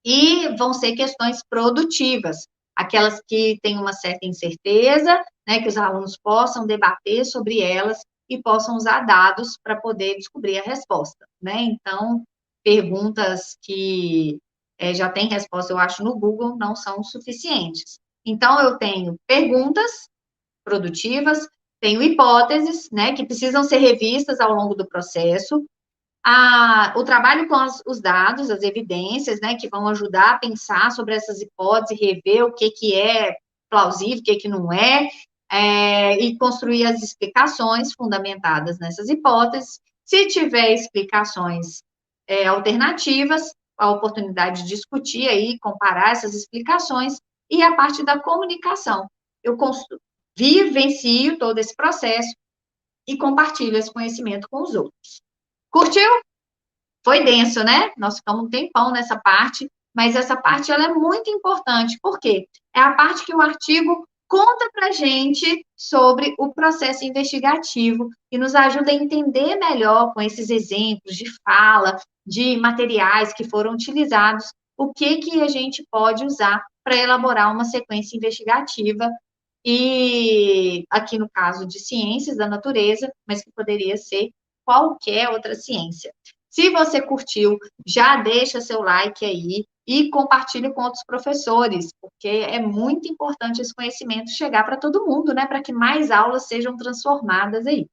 E vão ser questões produtivas, aquelas que têm uma certa incerteza, né, que os alunos possam debater sobre elas e possam usar dados para poder descobrir a resposta, né? Então, perguntas que já têm resposta, eu acho, no Google, não são suficientes. Então, eu tenho perguntas produtivas, tenho hipóteses, né, que precisam ser revistas ao longo do processo, o trabalho com os dados, as evidências, né, que vão ajudar a pensar sobre essas hipóteses, rever o que é plausível, o que não é, e construir as explicações fundamentadas nessas hipóteses. Se tiver explicações alternativas, a oportunidade de discutir aí, comparar essas explicações, e a parte da comunicação. Eu vivencio todo esse processo e compartilho esse conhecimento com os outros. Curtiu? Foi denso, né? Nós ficamos um tempão nessa parte, mas essa parte ela é muito importante, porque é a parte que o artigo conta para a gente sobre o processo investigativo e nos ajuda a entender melhor com esses exemplos de fala, de materiais que foram utilizados, o que a gente pode usar para elaborar uma sequência investigativa e aqui no caso de ciências da natureza, mas que poderia ser qualquer outra ciência. Se você curtiu, já deixa seu like aí e compartilhe com outros professores, porque é muito importante esse conhecimento chegar para todo mundo, né? Para que mais aulas sejam transformadas aí.